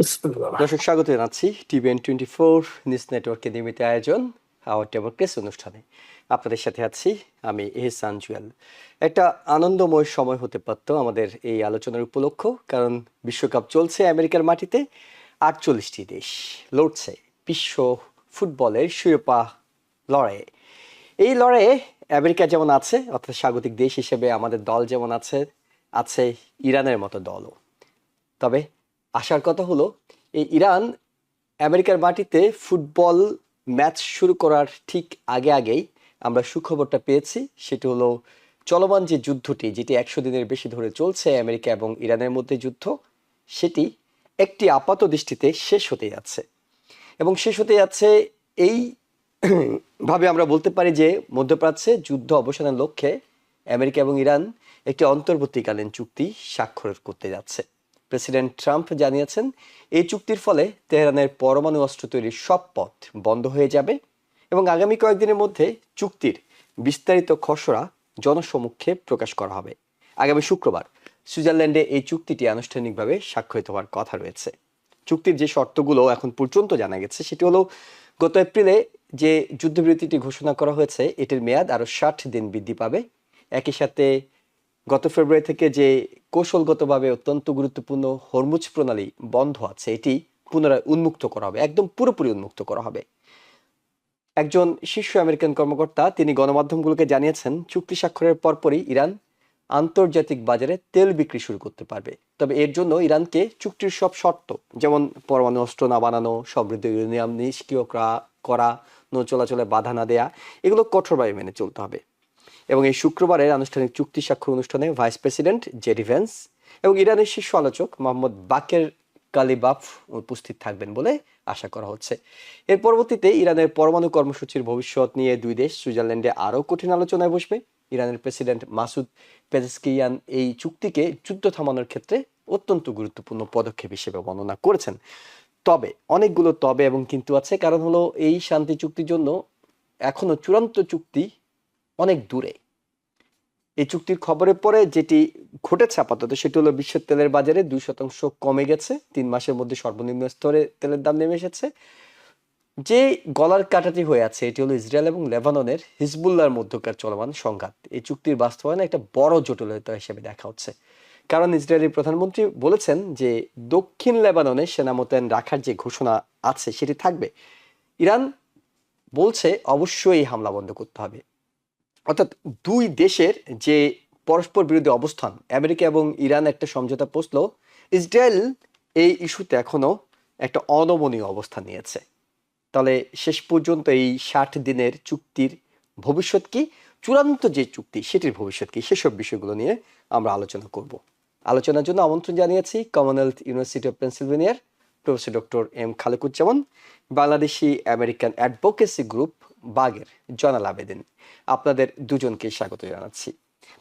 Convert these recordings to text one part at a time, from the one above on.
দর্শক স্বাগত জানাচ্ছি TVN24 নিউজ নেটওয়ার্কের নিয়মিত আয়োজন আওয়ার ডেমোক্রেসি অনুষ্ঠানে। আপনাদের সাথে আছি আমি এহসান জুয়েল। একটা আনন্দময় সময় হতে পারত আমাদের এই আলোচনার উপলক্ষ, কারণ বিশ্বকাপ চলছে আমেরিকার মাটিতে। 48টি দেশ লড়ছে বিশ্ব ফুটবলের শিরোপা লড়াইয়ে। এই লড়াইয়ে আমেরিকা যেমন আছে, অর্থাৎ স্বাগতিক দেশ হিসেবে আমাদের দল যেমন আছে, আছে ইরানের মতো দলও। তবে আসার কথা হলো, এই ইরান আমেরিকার মাটিতে ফুটবল ম্যাচ শুরু করার ঠিক আগেই আমরা সুখবরটা পেয়েছি। সেটি হলো চলমান যে যুদ্ধটি, যেটি 100 দিনের বেশি ধরে চলছে আমেরিকা এবং ইরানের মধ্যে যুদ্ধ, সেটি একটি আপাত দৃষ্টিতে শেষ হতে যাচ্ছে। এবং শেষ হতে যাচ্ছে এই ভাবে আমরা বলতে পারি যে মধ্যপ্রাচ্যে যুদ্ধ অবসানের লক্ষ্যে আমেরিকা এবং ইরান একটি অন্তর্বর্তীকালীন চুক্তি স্বাক্ষর করতে যাচ্ছে। প্রেসিডেন্ট ট্রাম্প জানিয়েছেন এই চুক্তির ফলে তেহরানের পরমাণু অস্ত্র তৈরির সব পথ বন্ধ হয়ে যাবে এবং আগামী কয়েকদিনের মধ্যে চুক্তির বিস্তারিত খসড়া জনসমক্ষে প্রকাশ করা হবে। আগামী শুক্রবার সুইজারল্যান্ডে এই চুক্তিটি আনুষ্ঠানিকভাবে স্বাক্ষরিত হওয়ার কথা রয়েছে। চুক্তির যে শর্তগুলো এখন পর্যন্ত জানা গেছে সেটি হলো, গত এপ্রিলে যে যুদ্ধবিরতিটি ঘোষণা করা হয়েছে এটির মেয়াদ আরও 60 দিন বৃদ্ধি পাবে। একই সাথে গত ফেব্রুয়ারি থেকে যে কৌশলগতভাবে অত্যন্ত গুরুত্বপূর্ণ হরমুজ প্রণালী বন্ধ আছে, এটি পুনরায় উন্মুক্ত করা হবে, একদম পুরোপুরি উন্মুক্ত করা হবে। একজন শীর্ষ আমেরিকান কর্মকর্তা তিনি গণমাধ্যমগুলোকে জানিয়েছেন, চুক্তি স্বাক্ষরের পরপরই ইরান আন্তর্জাতিক বাজারে তেল বিক্রি শুরু করতে পারবে। তবে এর জন্য ইরানকে চুক্তির সব শর্ত, যেমন পরমাণু অস্ত্র না বানানো, সমৃদ্ধ ইউরেনিয়াম নিষ্ক্রিয় করা, নৌ চলাচলে বাধা না দেয়া, এগুলো কঠোরভাবে মেনে চলতে হবে। এবং এই শুক্রবারের আনুষ্ঠানিক চুক্তি স্বাক্ষর অনুষ্ঠানে ভাইস প্রেসিডেন্ট জেডি ভ্যান্স এবং ইরানের শীর্ষ আলোচক মোহাম্মদ বাকের কালিবাফ উপস্থিত থাকবেন বলে আশা করা হচ্ছে। এর পরবর্তীতে ইরানের পরমাণু কর্মসূচির ভবিষ্যৎ নিয়ে দুই দেশ সুইজারল্যান্ডে আরও কঠিন আলোচনায় বসবে। ইরানের প্রেসিডেন্ট মাসুদ পেজেশকিয়ান এই চুক্তিকে যুদ্ধ থামানোর ক্ষেত্রে অত্যন্ত গুরুত্বপূর্ণ পদক্ষেপ হিসেবে বর্ণনা করেছেন। তবে অনেকগুলো তবে এবং কিন্তু আছে, কারণ হলো এই শান্তি চুক্তির জন্য এখনো চূড়ান্ত চুক্তি অনেক দূরে। এই চুক্তির খবরের পরে যেটি ঘটেছে আপাতত সেটি হলো, বিশ্বের তেলের বাজারে 2% কমে গেছে। 3 মাসের মধ্যে সর্বনিম্ন স্তরে তেলের দাম নেমে এসেছে। যে গলার কাটাটি হয়ে আছে এটি হলো ইসরায়েল এবং লেবাননের হিজবুল্লাহর মধ্যকার চলমান সংঘাত। এই চুক্তির বাস্তবায়নে একটা বড় জটিলতা হিসেবে দেখা হচ্ছে, কারণ ইসরায়েলের প্রধানমন্ত্রী বলেছেন যে দক্ষিণ লেবাননে সেনা মোতায়েন রাখার যে ঘোষণা আছে সেটি থাকবে। ইরান বলছে অবশ্যই এই হামলা বন্ধ করতে হবে। অর্থাৎ দুই দেশের যে পরস্পর বিরোধী অবস্থান, আমেরিকা এবং ইরান একটা সমঝোতা পৌঁছলো, ইসরায়েল এই ইস্যুতে এখনো একটা অনমনীয় অবস্থান নিয়েছে। তাহলে শেষ পর্যন্ত এই 60 দিনের চুক্তির ভবিষ্যৎ কি, চূড়ান্ত যে চুক্তি সেটির ভবিষ্যৎ কি, সেসব বিষয়গুলো নিয়ে আমরা আলোচনা করব। আলোচনার জন্য আমন্ত্রণ জানিয়েছি কমনওয়েলথ ইউনিভার্সিটি অফ পেনসিলভেনিয়ার professor doctor M Khalequzzaman, Bangladeshi American advocacy group বাগের জয়নাল আবেদিন। আপনাদের দুজনকে স্বাগত জানাচ্ছি।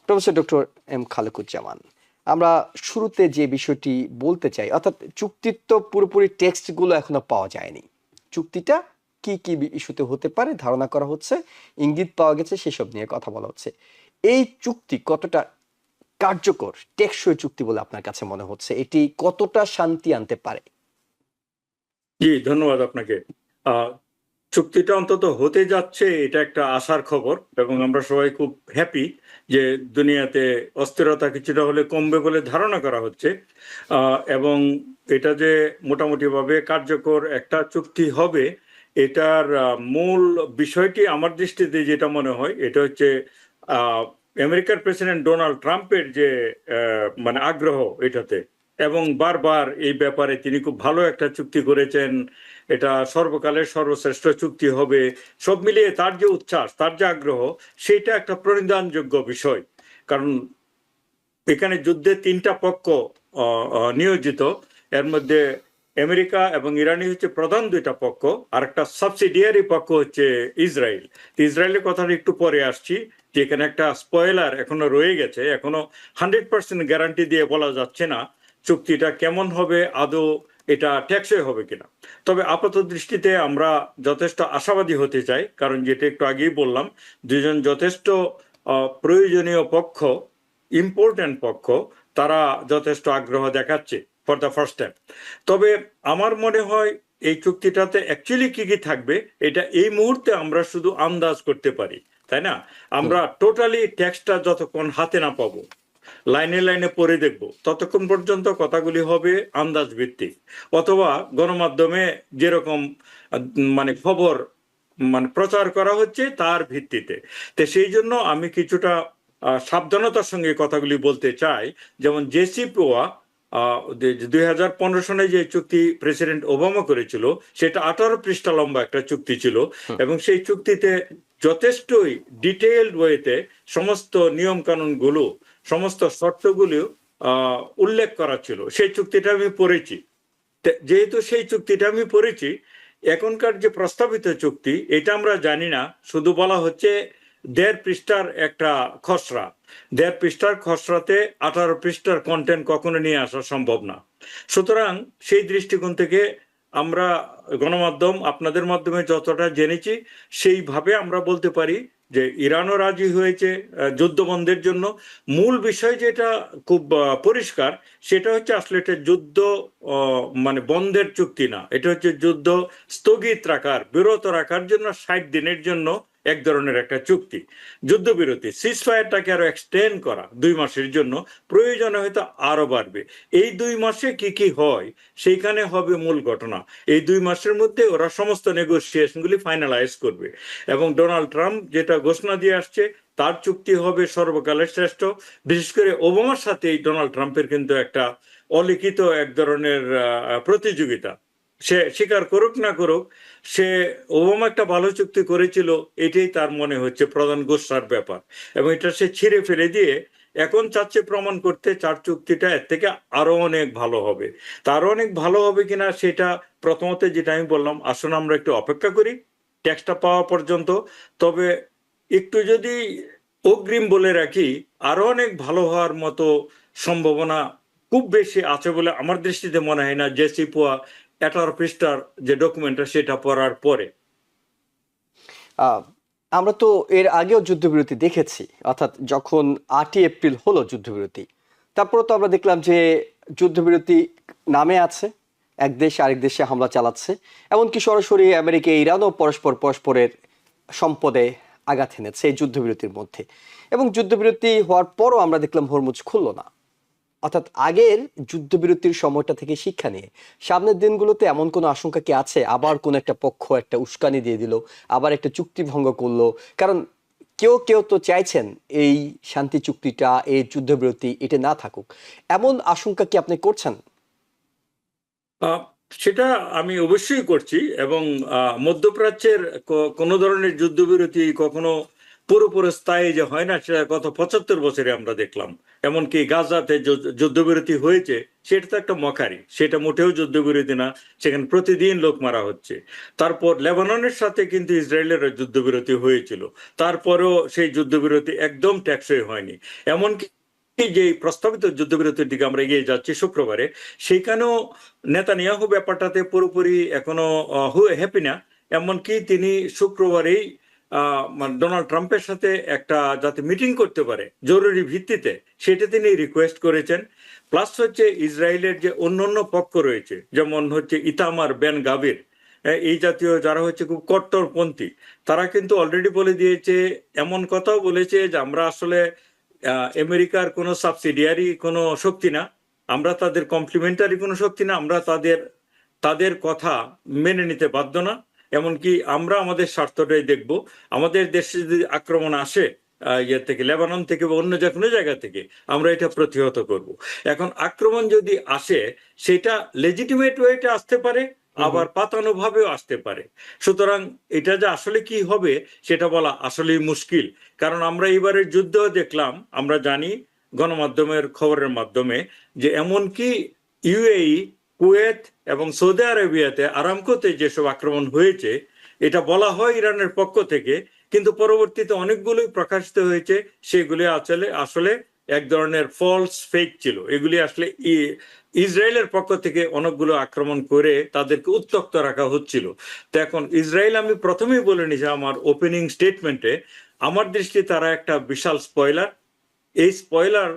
প্রফেসর ডক্টর এম খালেকুজ্জামান, আমরা শুরুতে যে বিষয়টি বলতে চাই, অর্থাৎ চুক্তির তো পুরোপুরি টেক্সটগুলো এখনো পাওয়া যায়নি। চুক্তিটা কি কি ইস্যুতে হতে পারে ধারণা করা হচ্ছে, ইঙ্গিত পাওয়া গেছে, সেসব নিয়ে কথা বলা হচ্ছে। এই চুক্তি কতটা কার্যকর, টেকসই চুক্তি বলে আপনার কাছে মনে হচ্ছে? এটি কতটা শান্তি আনতে পারে? জি, ধন্যবাদ আপনাকে। চুক্তিটা অন্তত হতে যাচ্ছে, এটা একটা আশার খবর এবং আমরা সবাই খুব হ্যাপি যে দুনিয়াতে অস্থিরতা কিছুটা হলে কমবে বলে ধারণা করা হচ্ছে। এবং এটা যে মোটামুটিভাবে কার্যকর একটা চুক্তি হবে, এটার মূল বিষয়টি আমার দৃষ্টিতে যেটা মনে হয় এটা হচ্ছে আমেরিকার প্রেসিডেন্ট ডোনাল্ড ট্রাম্পের যে মানে আগ্রহ এটাতে, এবং বারবার এই ব্যাপারে তিনি খুব ভালো একটা চুক্তি করেছেন, এটা সর্বকালের সর্বশ্রেষ্ঠ চুক্তি হবে, সব মিলিয়ে তার যে উচ্ছ্বাস, তার যে আগ্রহ, সেটা একটা প্রণিধানযোগ্য বিষয়। কারণ এখানে যুদ্ধে 3টা পক্ষ নিয়োজিত, এর মধ্যে আমেরিকা এবং ইরানি হচ্ছে প্রধান 2টা পক্ষ, আর একটা সাবসিডিয়ারি পক্ষ হচ্ছে ইসরায়েল। ইসরায়েলের কথাটা একটু পরে আসছি, যে এখানে একটা স্পয়লার এখনো রয়ে গেছে। এখনো 100% গ্যারান্টি দিয়ে বলা যাচ্ছে না চুক্তিটা কেমন হবে, আদৌ এটা টেকসই হবে কিনা। তবে আপাত দৃষ্টিতে আমরা যথেষ্ট আশাবাদী হতে চাই, কারণ যেটা একটু আগেই বললাম, দুজন যথেষ্ট প্রয়োজনীয় পক্ষ, ইম্পর্টেন্ট পক্ষ, তারা যথেষ্ট আগ্রহ দেখাচ্ছে। For the first time. তবে আমার মনে হয় এই চুক্তিটাতে অ্যাকচুয়ালি কি কি থাকবে এটা এই মুহূর্তে আমরা শুধু আন্দাজ করতে পারি, তাই না? আমরা টোটালি টেক্সটটা যতক্ষণ হাতে না পাবো, লাইনে লাইনে পড়ে দেখব, ততক্ষণ পর্যন্ত কথাগুলি হবে আন্দাজ ভিত্তিক, অথবা গণমাধ্যমে যেরকম মানে খবর মানে প্রচার করা হচ্ছে তার ভিত্তিতে। তো সেই জন্য আমি কিছুটা সাবধানতার সঙ্গে কথাগুলি বলতে চাই। যেমন জেসিপোয়া 2015 সনে যে চুক্তি প্রেসিডেন্ট ওবামা করেছিল সেটা 18 পৃষ্ঠা লম্বা একটা চুক্তি ছিল, এবং সেই চুক্তিতে যথেষ্টই ডিটেইলড ওয়েতে সমস্ত নিয়ম কানুন গুলো, সমস্ত শর্তগুলো উল্লেখ করা ছিল। সেই চুক্তিটা আমি পড়েছি। যেহেতু সেই চুক্তিটা আমি পড়েছি, এখনকার যে প্রস্তাবিত চুক্তি এটা আমরা জানি না, শুধু বলা হচ্ছে 1.5 পৃষ্ঠার একটা খসড়া। 1.5 পৃষ্ঠার খসড়াতে 18 পৃষ্ঠার কন্টেন্ট কখনো নিয়ে আসা সম্ভব না। সুতরাং সেই দৃষ্টিকোণ থেকে আমরা গণমাধ্যম আপনাদের মাধ্যমে যতটা জেনেছি সেইভাবে আমরা বলতে পারি যে ইরানও রাজি হয়েছে যুদ্ধ বন্ধের জন্য। মূল বিষয় যেটা খুব পরিষ্কার, সেটা হচ্ছে আসলে এটা যুদ্ধ মানে বন্ধের চুক্তি না, এটা হচ্ছে যুদ্ধ স্থগিত রাখার, বিরত রাখার জন্য 60 দিনের জন্য এক ধরনের একটা চুক্তি, যুদ্ধবিরতি, সিজফায়ারটাকে আরো এক্সটেন্ড করা 2 মাসের জন্য, প্রয়োজনে হয়তো আরো বাড়বে। এই 2 মাসে কি কি হয় সেইখানে হবে মূল ঘটনা। এই 2 মাসের মধ্যে ওরা সমস্ত নেগোসিয়েশনগুলি ফাইনালাইজ করবে, এবং ডোনাল্ড ট্রাম্প যেটা ঘোষণা দিয়ে আসছে তার চুক্তি হবে সর্বকালের শ্রেষ্ঠ। বিশেষ করে ওবামার সাথে এই ডোনাল্ড ট্রাম্পের কিন্তু একটা অলিখিত এক ধরনের প্রতিযোগিতা। সে স্বীকার করুক না করুক, সে ওবামা একটা ভালো চুক্তি করেছিল, এটাই তার মনে হচ্ছে প্রধান গোস্বার ব্যাপার, এবং এটা সে ছিঁড়ে ফেলে দিয়ে এখন চাচ্ছে প্রমাণ করতে চার চুক্তিটা এর থেকে আরো অনেক ভালো হবে। তারও অনেক ভালো হবে কিনা সেটা প্রথমত যেটা আমি বললাম, আসলে আমরা একটু অপেক্ষা করি টেক্সটটা পাওয়া পর্যন্ত। তবে একটু যদি অগ্রিম বলে রাখি, আরো অনেক ভালো হওয়ার মতো সম্ভাবনা খুব বেশি আছে বলে আমার দৃষ্টিতে মনে হয় না জেসিপোয়া 18 পৃষ্ঠার যে ডকুমেন্টটা সেটা পড়ার পরে। আমরা তো এর আগেও যুদ্ধবিরতি দেখেছি, অর্থাৎ যখন 8ই এপ্রিল হলো যুদ্ধবিরতি, তারপরে তো আমরা দেখলাম যে যুদ্ধবিরতি নামে আছে, এক দেশ আরেক দেশে হামলা চালাচ্ছে, এমনকি সরাসরি আমেরিকা ইরানও পরস্পরের সম্পদে আঘাত এনেছে এই যুদ্ধবিরতির মধ্যে। এবং যুদ্ধবিরতি হওয়ার পরও আমরা দেখলাম হরমুজ খুললো না। অর্থাৎ আগের যুদ্ধবিরতির সময়টা থেকে শিক্ষা নিয়ে সামনের দিনগুলোতে এমন কোনো আশঙ্কা কি আছে আবার কোন একটা পক্ষ একটা উস্কানি দিয়ে দিল, আবার একটা চুক্তি ভঙ্গ করলো? কারণ কেউ কেউ তো চাইছেন এই শান্তি চুক্তিটা, এই যুদ্ধবিরতি এটা না থাকুক, এমন আশঙ্কা কি আপনি করছেন? সেটা আমি অবশ্যই করছি, এবং মধ্যপ্রাচ্যের কোনো ধরনের যুদ্ধবিরতি কখনো পুরোপুরি স্থায়ী যে হয় না সেটা গত 75 বছরে আমরা দেখলাম। এমনকি গাজাতে যুদ্ধবিরতি হয়েছে সেটা তো একটা মকারি, সেটা মোটেও যুদ্ধবিরতি না, সেখানে প্রতিদিন লোক মারা হচ্ছে। তারপর লেবাননের সাথে কিন্তু ইসরায়েলের যুদ্ধবিরতি হয়েছিল, তারপরেও সেই যুদ্ধবিরতি একদম টেকসই হয়নি। এমনকি যে প্রস্তাবিত যুদ্ধবিরতির দিকে আমরা এগিয়ে যাচ্ছি শুক্রবারে, সেখানেও নেতানিয়াহু ব্যাপারটাতে পুরোপুরি এখনো হ্যাপি না। এমনকি তিনি শুক্রবারেই ডোনাল্ড ট্রাম্পের সাথে একটা যাতে মিটিং করতে পারে জরুরি ভিত্তিতে সেটা তিনি রিকোয়েস্ট করেছেন। প্লাস হচ্ছে ইসরায়েলের যে অন্যান্য পক্ষ রয়েছে, যেমন হচ্ছে ইতামার বেন গাভির, এই জাতীয় যারা হচ্ছে খুব কট্টরপন্থী, তারা কিন্তু অলরেডি বলে দিয়েছে, এমন কথাও বলেছে যে আমরা আসলে আমেরিকার কোনো সাবসিডিয়ারি কোনো শক্তি না, আমরা তাদের কমপ্লিমেন্টারি কোনো শক্তি না, আমরা তাদের কথা মেনে নিতে বাধ্য না, এমনকি আমরা আমাদের স্বার্থটাই দেখব। আমাদের দেশে যদি আক্রমণ আসে ইয়ে থেকে, লেবানন থেকে বা অন্য যে কোনো জায়গা থেকে, আমরা এটা প্রতিহত করব। এখন আক্রমণ যদি আসে সেটা লেজিটিমেট ওয়েতে আসতে পারে, আবার পাতানো ভাবেও আসতে পারে। সুতরাং এটা যে আসলে কি হবে সেটা বলা আসলেই মুশকিল, কারণ আমরা এবারের যুদ্ধ দেখলাম, আমরা জানি গণমাধ্যমের খবরের মাধ্যমে যে এমনকি ইউএই, কুয়েত এবং সৌদি আরবিয়াতে আরামকোতে যেসব আক্রমণ হয়েছে এটা বলা হয় ইরানের পক্ষ থেকে, কিন্তু পরবর্তীতে অনেকগুলোই প্রকাশিত হয়েছে সেগুলি আসলে এক ধরনের ফলস ফেক ছিল। এগুলি আসলে ইসরায়েলের পক্ষ থেকে অনেকগুলো আক্রমণ করে তাদেরকে উত্তক্ত রাখা হচ্ছিল। তো এখন ইসরায়েল, আমি প্রথমেই বলে নিছি আমার ওপেনিং স্টেটমেন্টে, আমার দৃষ্টি তারা একটা বিশাল স্পয়লার। এই স্পয়লার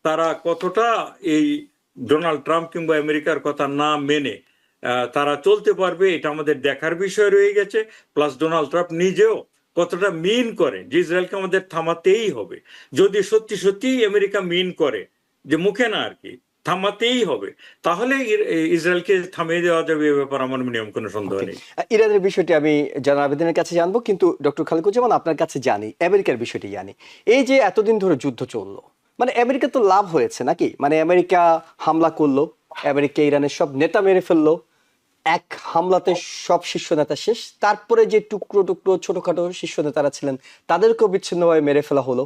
তারা কতটা এই ডোনাল্ড ট্রাম্প কিংবা আমেরিকার কথা না মেনে তারা চলতে পারবে, এটা আমাদের দেখার বিষয় রয়ে গেছে। প্লাস ডোনাল্ড ট্রাম্প নিজেও কতটা মিন করে যে ইসরায়েলকে আমাদের থামাতেই হবে। যদি সত্যি সত্যি আমেরিকা মিন করে, যে মুখে না আর কি, থামাতেই হবে, তাহলে ইসরায়েলকে থামিয়ে দেওয়া যাবে, এ ব্যাপার আমার নিয়ম কোনো সন্দেহ নেই। ইরানের বিষয়টি আমি জানার আবেদনের কাছে জানবো, কিন্তু ডক্টর খালিকুজ্জামান আপনার কাছে জানি, আমেরিকার বিষয়টি জানি। এই যে এতদিন ধরে যুদ্ধ চললো, মানে আমেরিকা তো লাভ হয়েছে নাকি? মানে আমেরিকা হামলা করলো, আমেরিকা ইরানের সব নেতা মেরে ফেললো, এক হামলাতে সব শীর্ষ নেতা শেষ। তারপরে যে টুকরো টুকরো ছোটখাটো শীর্ষ নেতারা ছিলেন তাদেরকেও বিচ্ছিন্নভাবে মেরে ফেলা হলো,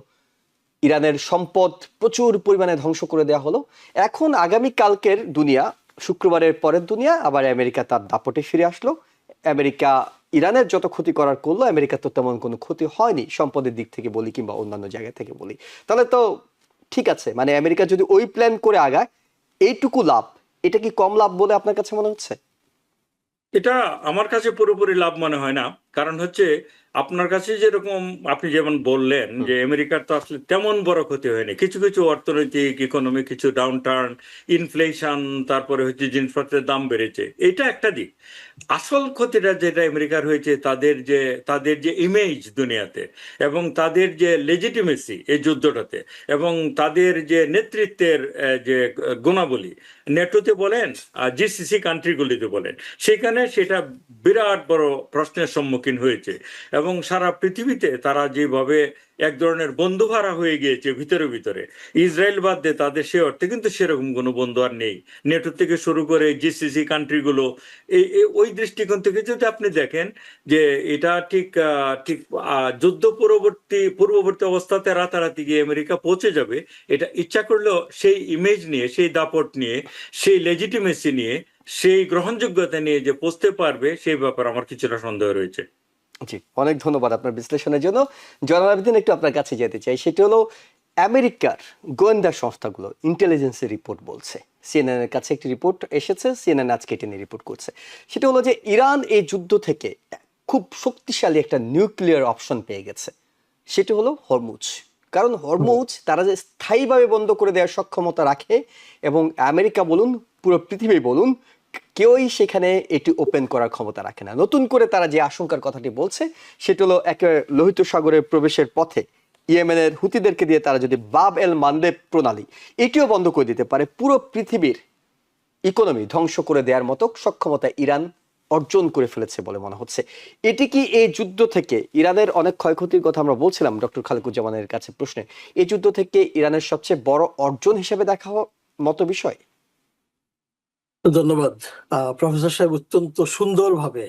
ইরানের সম্পদ প্রচুর পরিমাণে ধ্বংস করে দেওয়া হলো। এখন আগামী কালকের দুনিয়া, শুক্রবারের পরের দুনিয়া, আবার আমেরিকা তার দাপটে ফিরে আসলো। আমেরিকা ইরানের যত ক্ষতি করার করলো, আমেরিকার তো তেমন কোনো ক্ষতি হয়নি, সম্পদের দিক থেকে বলি কিংবা অন্যান্য জায়গা থেকে বলি। তাহলে তো ঠিক আছে, মানে আমেরিকা যদি ওই প্ল্যান করে আগায়, এইটুকু লাভ, এটা কি কম লাভ বলে আপনার কাছে মনে হচ্ছে? এটা আমার কাছে পুরোপুরি লাভ মনে হয় না। কারণ হচ্ছে, আপনার কাছে যেরকম আপনি যেমন বললেন যে আমেরিকার তো আসলে তেমন বড় ক্ষতি হয়নি, কিছু কিছু অর্থনৈতিক ইকোনমি কিছু ডাউন টার্ন, ইনফ্লেশন, তারপরে হচ্ছে জিনিসপত্রের দাম বেড়েছে, এটা একটা দিক। আসল ক্ষতিটা যেটা আমেরিকার হয়েছে, তাদের যে ইমেজ দুনিয়াতে, এবং তাদের যে লেজিটিমেসি এই যুদ্ধটাতে, এবং তাদের যে নেতৃত্বের যে গুণাবলী, নেটোতে বলেন জিসিসি কান্ট্রিগুলিতে বলেন, সেখানে সেটা বিরাট বড় প্রশ্নের সম্মুখীন হয়েছে। এবং সারা পৃথিবীতে তারা যেভাবে এক ধরনের বন্ধু ভাড়া হয়ে গিয়েছে ভিতরে ভিতরে, ইসরায়েল বাদ দিয়ে তাদের সে অর্থে কিন্তু সেরকম কোনো বন্ধু আর নেই। নেটো থেকে শুরু করে জিসিসি কান্ট্রিগুলো, ওই দৃষ্টিকোণ থেকে যদি আপনি দেখেন যে এটা ঠিক যুদ্ধ পূর্ববর্তী অবস্থাতে রাতারাতি গিয়ে আমেরিকা পৌঁছে যাবে, এটা ইচ্ছা করলেও সেই ইমেজ নিয়ে, সেই দাপট নিয়ে, সেই লেজিটিমেসি নিয়ে, সেই গ্রহণযোগ্যতা নিয়ে যে পৌঁছতে পারবে, সেই ব্যাপারে আমার কিছুটা সন্দেহ রয়েছে। জি, অনেক ধন্যবাদ আপনার বিশ্লেষণের জন্য। জনাব আবেদিন, একটু আপনার কাছে যেতে চাই, সেটি হলো আমেরিকার গোয়েন্দা সংস্থাগুলো ইন্টেলিজেন্সের রিপোর্ট বলছে, সিএনএন এর কাছে একটি রিপোর্ট এসেছে, সিএনএন আজকে এটি নিয়ে রিপোর্ট করছে। সেটা হলো যে ইরান এই যুদ্ধ থেকে খুব শক্তিশালী একটা নিউক্লিয়ার অপশন পেয়ে গেছে, সেটি হলো হরমুজ। কারণ হরমুজ তারা যে স্থায়ীভাবে বন্ধ করে দেওয়ার সক্ষমতা রাখে, এবং আমেরিকা বলুন, পুরো পৃথিবী বলুন, কেউই সেখানে এটি ওপেন করার ক্ষমতা রাখে না। নতুন করে তারা যে আশঙ্কার কথাটি বলছে, সেটা হলো একেবারে লোহিত সাগরের প্রবেশের পথে ইয়েমেনের হুতিদেরকে দিয়ে তারা যদি বাব এল মানদেব প্রণালী এটিও বন্ধ করে দিতে পারে, পুরো পৃথিবীর ইকোনমি ধ্বংস করে দেওয়ার মতো সক্ষমতা ইরান অর্জন করে ফেলেছে বলে মনে হচ্ছে। এটি কি এই যুদ্ধ থেকে ইরানের অনেক ক্ষয়ক্ষতির কথা আমরা বলছিলাম ডক্টর খালিকুজ্জামানের কাছে প্রশ্নে, এই যুদ্ধ থেকে ইরানের সবচেয়ে বড় অর্জন হিসেবে দেখা মতো বিষয়? ধন্যবাদ প্রফেসর সাহেব, অত্যন্ত সুন্দরভাবে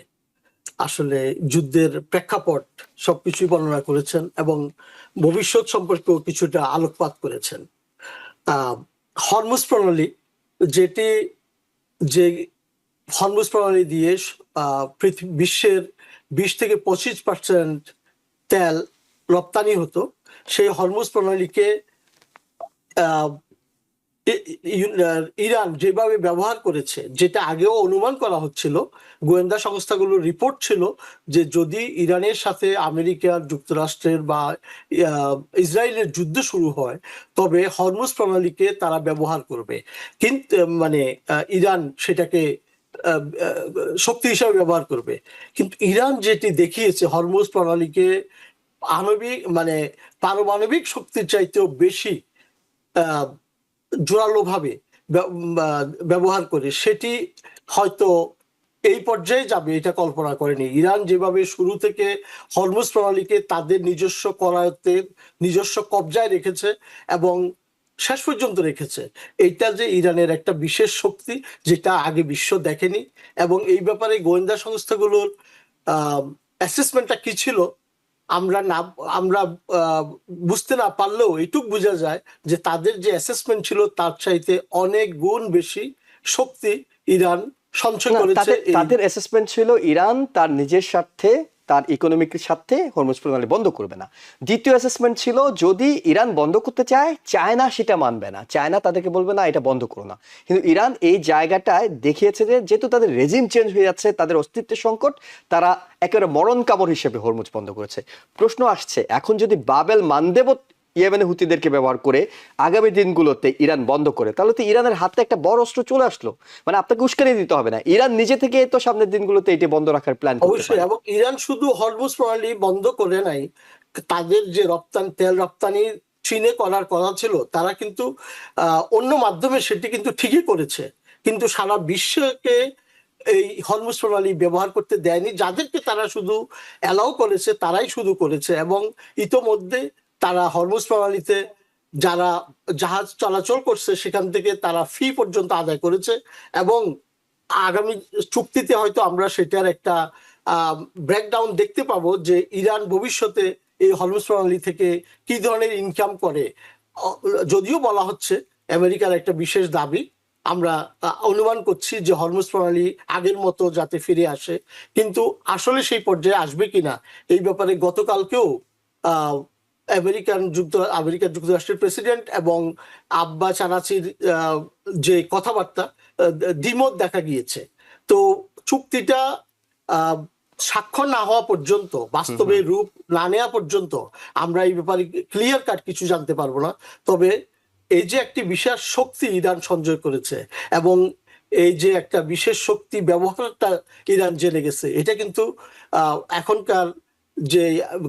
আসলে যুদ্ধের প্রেক্ষাপট সবকিছুই বর্ণনা করেছেন এবং ভবিষ্যৎ সম্পর্কেও কিছুটা আলোকপাত করেছেন। হরমুজ প্রণালী, যে হরমুজ প্রণালী দিয়ে বিশ্বের 20-25% তেল রপ্তানি হতো, সেই হরমুজ প্রণালীকে ইরান যেভাবে ব্যবহার করেছে, যেটা আগেও অনুমান করা হচ্ছিল, গোয়েন্দা সংস্থাগুলোর রিপোর্ট ছিল যে যদি ইরানের সাথে আমেরিকা, যুক্তরাষ্ট্রের বা ইসরায়েলের যুদ্ধ শুরু হয়, তবে হরমুজ প্রণালীকে তারা ব্যবহার করবে। কিন্তু ইরান সেটাকে শক্তি হিসাবে ব্যবহার করবে। কিন্তু ইরান যেটি দেখিয়েছে, হরমুজ প্রণালীকে পারমাণবিক শক্তির চাইতেও বেশি জোরালোভাবে ব্যবহার করে, সেটি হয়তো এই পর্যায়ে যাবে এটা কল্পনা করেনি। ইরান যেভাবে শুরু থেকে হরমুজ প্রণালীকে তাদের নিজস্ব করায়ত্তে, নিজস্ব কবজায় রেখেছে এবং শেষ পর্যন্ত রেখেছে, এইটা যে ইরানের একটা বিশেষ শক্তি, যেটা আগে বিশ্ব দেখেনি। এবং এই ব্যাপারে গোয়েন্দা সংস্থাগুলোর অ্যাসেসমেন্টটা কি ছিল আমরা বুঝতে না পারলেও এইটুক বোঝা যায় যে তাদের যে অ্যাসেসমেন্ট ছিল তার চাইতে অনেক গুণ বেশি শক্তি ইরান সঞ্চয় করেছে। তাদের অ্যাসেসমেন্ট ছিল ইরান তার নিজের স্বার্থে, তার ইকোনমিক স্বার্থে হরমুজ প্রণালী বন্ধ করবে না। দ্বিতীয় অ্যাসেসমেন্ট ছিল যদি ইরান বন্ধ করতে চায়, চায়না সেটা মানবে না, চায়না তাদেরকে বলবে না এটা বন্ধ করো না। কিন্তু ইরান এই জায়গাটায় দেখিয়েছে যে যেহেতু তাদের রেজিম চেঞ্জ হয়ে যাচ্ছে, তাদের অস্তিত্বের সংকট, তারা একেবারে মরণ কামড় হিসেবে হরমুজ বন্ধ করেছে। প্রশ্ন আসছে, এখন যদি বাবেল মানদেব ইয়েমেনে হুতিদেরকে ব্যবহার করে আগামী দিনগুলোতে ইরান বন্ধ করে, তাহলে তো ইরানের হাতে একটা বড় অস্ত্র চলে আসলো। মানে আপনাকে উস্কানি দিতে হবে না, ইরান নিজে থেকে তো সামনের দিনগুলোতে এটি বন্ধ রাখার প্ল্যান করতে অবশ্যই। পারে। এবং ইরান শুধু হরমুজ প্রণালী বন্ধ করে নাই, তাদের যে তেল রপ্তানি চীনে করার কথা ছিল, তারা কিন্তু অন্য মাধ্যমে সেটি কিন্তু ঠিকই করেছে, কিন্তু সারা বিশ্বকে এই হরমুজ প্রণালী ব্যবহার করতে দেয়নি। যাদেরকে তারা শুধু অ্যালাউ করেছে তারাই শুধু করেছে, এবং ইতোমধ্যে তারা হরমুজ প্রণালীতে যারা জাহাজ চলাচল করছে সেখান থেকে তারা ফি পর্যন্ত আদায় করেছে। এবং আগামী চুক্তিতে হয়তো আমরা সেটার একটা ব্রেকডাউন দেখতে পাবো যে ইরান ভবিষ্যতে এই হরমুজ প্রণালী থেকে কি ধরনের ইনকাম করে। যদিও বলা হচ্ছে আমেরিকার একটা বিশেষ দাবি, আমরা অনুমান করছি যে হরমুজ প্রণালী আগের মতো যাতে ফিরে আসে, কিন্তু আসলে সেই পর্যায়ে আসবে কিনা এই ব্যাপারে গতকালকেও আহ আমেরিকা যুক্তরাষ্ট্রের প্রেসিডেন্ট এবং আব্বাস আরাচির যে কথাবার্তা, দ্বিমত দেখা গিয়েছে। তো চুক্তিটা আহ, স্বাক্ষর না হওয়া পর্যন্ত, বাস্তবে রূপ না নেওয়া পর্যন্ত আমরা এই ব্যাপারে ক্লিয়ার কাট কিছু জানতে পারবো না। তবে এই যে একটি বিশেষ শক্তি ইরান সঞ্চয় করেছে এবং এই যে একটা বিশেষ শক্তি ব্যবহারটা ইরান জেনে গেছে, এটা কিন্তু এখনকার যে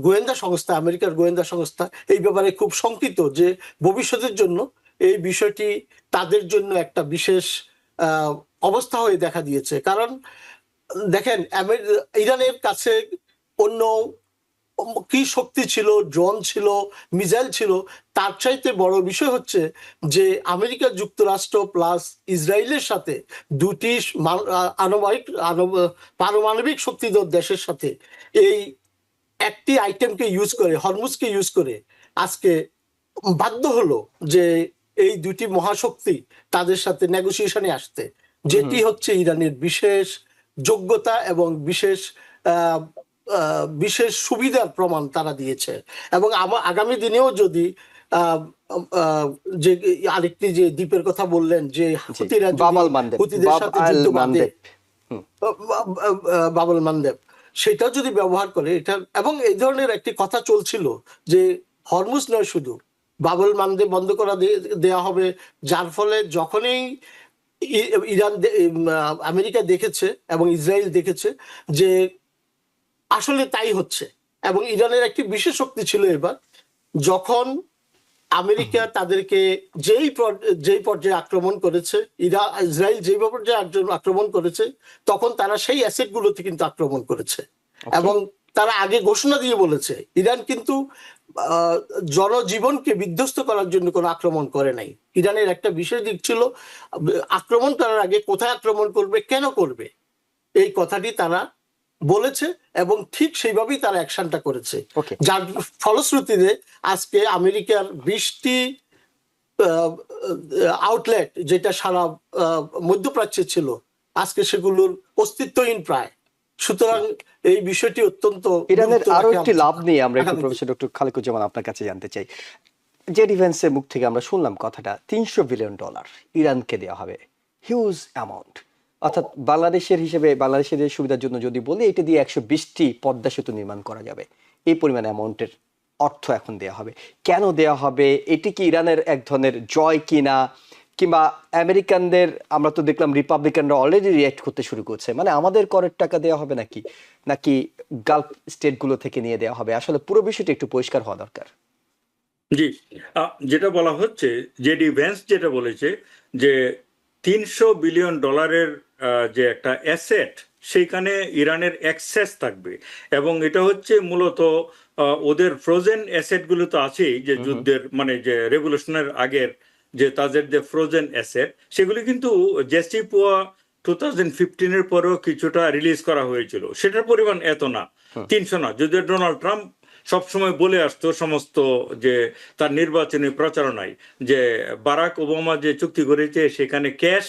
গোয়েন্দা সংস্থা, আমেরিকার গোয়েন্দা সংস্থা এই ব্যাপারে খুব শঙ্কিত যে ভবিষ্যতের জন্য এই বিষয়টি তাদের জন্য একটা বিশেষ অবস্থা হয়ে দেখা দিয়েছে। কারণ দেখেন, ইরানের কাছে অন্য কি শক্তি ছিল, ড্রোন ছিল, মিসাইল ছিল, তার চাইতে বড় বিষয় হচ্ছে যে আমেরিকা যুক্তরাষ্ট্র প্লাস ইসরায়েলের সাথে দুটি পারমাণবিক শক্তিধর দেশের সাথে এই একটি আইটেমকে ইউজ করে, হরমুজকে ইউজ করে আজকে বাধ্য হলো যে এই দুটি মহাশক্তি তাদের সাথে নেগোসিয়েশনে আসতে, যেটি হচ্ছে ইরানের বিশেষ যোগ্যতা এবং বিশেষ সুবিধার প্রমাণ তারা দিয়েছে। এবং আগামী দিনেও যদি যে আরেকটি যে দ্বীপের কথা বললেন যে হুতিরা হুতিদের সাথে যুদ্ধ বাঁধে, বাবল মানদেব, সেটাও যদি ব্যবহার করে এটা, এবং এই ধরনের একটি কথা চলছিল যে হরমুজ নয় শুধু বাবল মানদেব বন্ধ করা দেয়া হবে, যার ফলে যখনই ইরান আমেরিকা দেখেছে এবং ইসরায়েল দেখেছে যে আসলে তাই হচ্ছে। এবং ইরানের একটি বিশেষ শক্তি ছিল এবার, যখন আমেরিকা তাদেরকে যেই পর্যায়ে আক্রমণ করেছে, ইসরায়েল যেই পর্যায়ে আক্রমণ করেছে, তখন তারা সেই অ্যাসেট গুলোতে কিন্তু আক্রমণ করেছে। এবং তারা আগে ঘোষণা দিয়ে বলেছে ইরান কিন্তু জনজীবনকে বিধ্বস্ত করার জন্য কোনো আক্রমণ করে নাই। ইরানের একটা বিশেষ দিক ছিল আক্রমণ করার আগে কোথায় আক্রমণ করবে, কেন করবে, এই কথাটি তারা বলেছে এবং ঠিক সেইভাবেই তারা অ্যাকশনটা করেছে। যার ফলশ্রুতিতে আজকে আমেরিকার 20টি আউটলেট যেটা সারা মধ্যপ্রাচ্যে ছিল, আজকে সেগুলোর অস্তিত্বহীন প্রায়। সুতরাং এই বিষয়টি অত্যন্ত ইরানের আরো একটি লাভ নিয়ে আমরা একটু প্রফেসর ডক্টর খালেকুজ্জামান আপনার কাছে জানতে চাই। যে ডিফেন্সের মুখ থেকে আমরা শুনলাম কথাটা, $300 বিলিয়ন ইরানকে দেওয়া হবে, হিউজ অ্যামাউন্ট। অর্থাৎ বাংলাদেশের হিসেবে, বাংলাদেশের সুবিধার জন্য যদি বলি, এটা দিয়ে 120টি পদ্মা সেতু নির্মাণ করা যাবে। এই পরিমাণ অ্যামাউন্টের অর্থ এখন দেওয়া হবে। কেন দেওয়া হবে? এটি কি ইরানের এক ধরনের জয় কিনা, কিংবা আমেরিকানদের, আমরা তো দেখলাম রিপাবলিকানরা অলরেডি রিঅ্যাক্ট করতে শুরু করছে, মানে আমাদের করের টাকা দেওয়া হবে নাকি গালফ স্টেটগুলো থেকে নিয়ে দেওয়া হবে? আসলে পুরো বিষয়টা একটু পরিষ্কার হওয়া দরকার। জি, যেটা বলা হচ্ছে, জেডি ভ্যান্স যেটা বলেছে যে $300 বিলিয়ন যে একটা অ্যাসেট, সেইখানে ইরানের অ্যাক্সেস থাকবে। এবং এটা হচ্ছে মূলত ওদের ফ্রোজেন অ্যাসেট গুলো তো আছেই, যে যুদ্ধের মানে যে রেভলিউশনের আগের যে তাদের যে ফ্রোজেন অ্যাসেট, সেগুলি কিন্তু জেসিপোয়া 2015-এর পরেও কিছুটা রিলিজ করা হয়েছিল। সেটার পরিমাণ এত না, 300 না। যদিও ডোনাল্ড ট্রাম্প সবসময় বলে আসতো সমস্ত যে তার নির্বাচনী প্রচারণায় যে বারাক ওবামা যে চুক্তি করেছে সেখানে ক্যাশ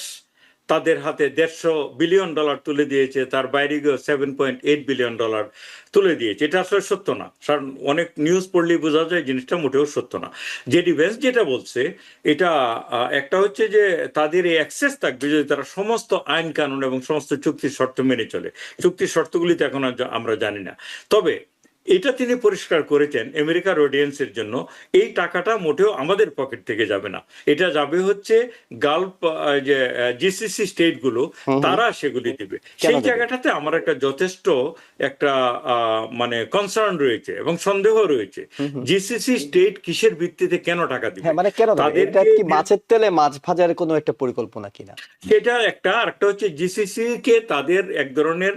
তাদের হাতে $150 বিলিয়ন তুলে দিয়েছে, তার বাইরে গিয়ে $7.8 বিলিয়ন তুলে দিয়েছে। এটা আসলে সত্য না, কারণ অনেক নিউজ পড়লেই বোঝা যায় জিনিসটা মোটেও সত্য না। জেডি ভ্যান্স যেটা বলছে, এটা একটা হচ্ছে যে তাদের এই অ্যাক্সেস থাকবে যদি তারা সমস্ত আইন কানুন এবং সমস্ত চুক্তির শর্ত মেনে চলে। চুক্তির শর্তগুলি তো এখন আমরা জানি না। তবে এটা তিনি পরিষ্কার করেছেন আমেরিকার অডিয়েন্সের জন্য, এই টাকাটা মোটেও আমাদের পকেট থেকে যাবে না, এটা যাবে হচ্ছে গালফ যে জিসিসি স্টেটগুলো, হুম হুম। তারা সেগুলি দিবে। কেন সেই দেবে? জায়গাটাতে আমার একটা যথেষ্ট একটা মানে কনসার্ন রয়েছে এবং সন্দেহ রয়েছে, হুম হুম। জিসিসি স্টেট কিসের ভিত্তিতে কেন টাকা দিবে হ্যাঁ, মানে কেন দেবে? এটা তাদেরকে। কি মাছের তেলে মাছ ভাজার কোনো একটা পরিকল্পনা কিনা? সেটা একটা, আরেকটা হচ্ছে জিসিসি কে তাদের এক ধরনের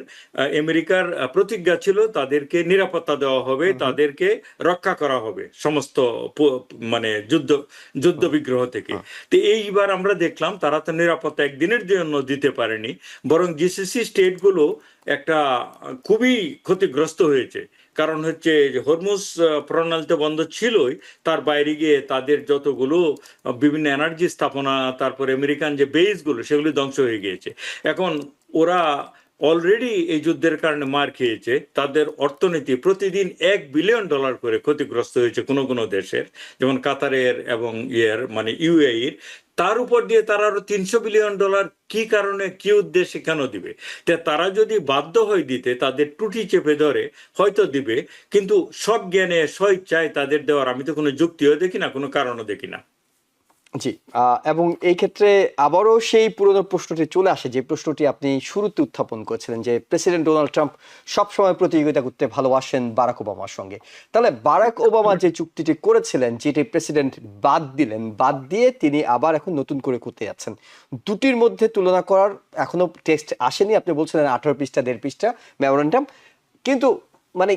আমেরিকার প্রতিজ্ঞা ছিল, তাদেরকে নিরাপত্তা দেওয়া হবে, হুম হুম। তাদেরকে রক্ষা করা হবে সমস্ত মানে যুদ্ধ হুম বিগ্রহ থেকে। হুম। তো এইবার আমরা দেখলাম তারা তো নিরাপত্তা একদিনের জন্য দিতে পারেনি, বরং জিসিসি স্টেটগুলো একটা খুবই ক্ষতিগ্রস্ত হয়েছে। কারণ হচ্ছে যে হরমুজ প্রণালী তো বন্ধ ছিলই, তার বাইরে গিয়ে তাদের যতগুলো বিভিন্ন এনার্জি স্থাপনা, তারপরে আমেরিকান যে বেসগুলো সেগুলি ধ্বংস হয়ে গিয়েছে। এখন ওরা অলরেডি এই যুদ্ধের কারণে মার খেয়েছে, তাদের অর্থনীতি প্রতিদিন $1 বিলিয়ন করে ক্ষতিগ্রস্ত হয়েছে কোনো কোনো দেশের, যেমন কাতারের এবং মানে ইউএইর। তার উপর দিয়ে তারা আরো $300 বিলিয়ন কি কারণে কি উদ্দেশ্যে কেন দিবে? তারা যদি বাধ্য হয় দিতে, তাদের টুটি চেপে ধরে হয়তো দিবে, কিন্তু সব জ্ঞানে স্বইচ্ছায় তাদের দেওয়ার আমি তো কোনো যুক্তিও দেখি না, কোনো কারণও দেখি না। জি। এবং এই ক্ষেত্রে আবারও সেই পুরনো প্রশ্নটি চলে আসে, যে প্রশ্নটি আপনি শুরুতে উত্থাপন করেছিলেন, যে প্রেসিডেন্ট ডোনাল্ড ট্রাম্প সবসময় প্রতিযোগিতা করতে ভালোবাসেন বারাক ওবামার সঙ্গে। তাহলে বারাক ওবামা যে চুক্তিটি করেছিলেন, যেটি প্রেসিডেন্ট বাদ দিলেন, বাদ দিয়ে তিনি আবার এখন নতুন করে করতে যাচ্ছেন, দুটির মধ্যে তুলনা করার এখনো টেক্সট আসেনি। আপনি বলছিলেন 18 পৃষ্ঠা 1.5 পৃষ্ঠা মেমোরেন্ডাম, কিন্তু মানে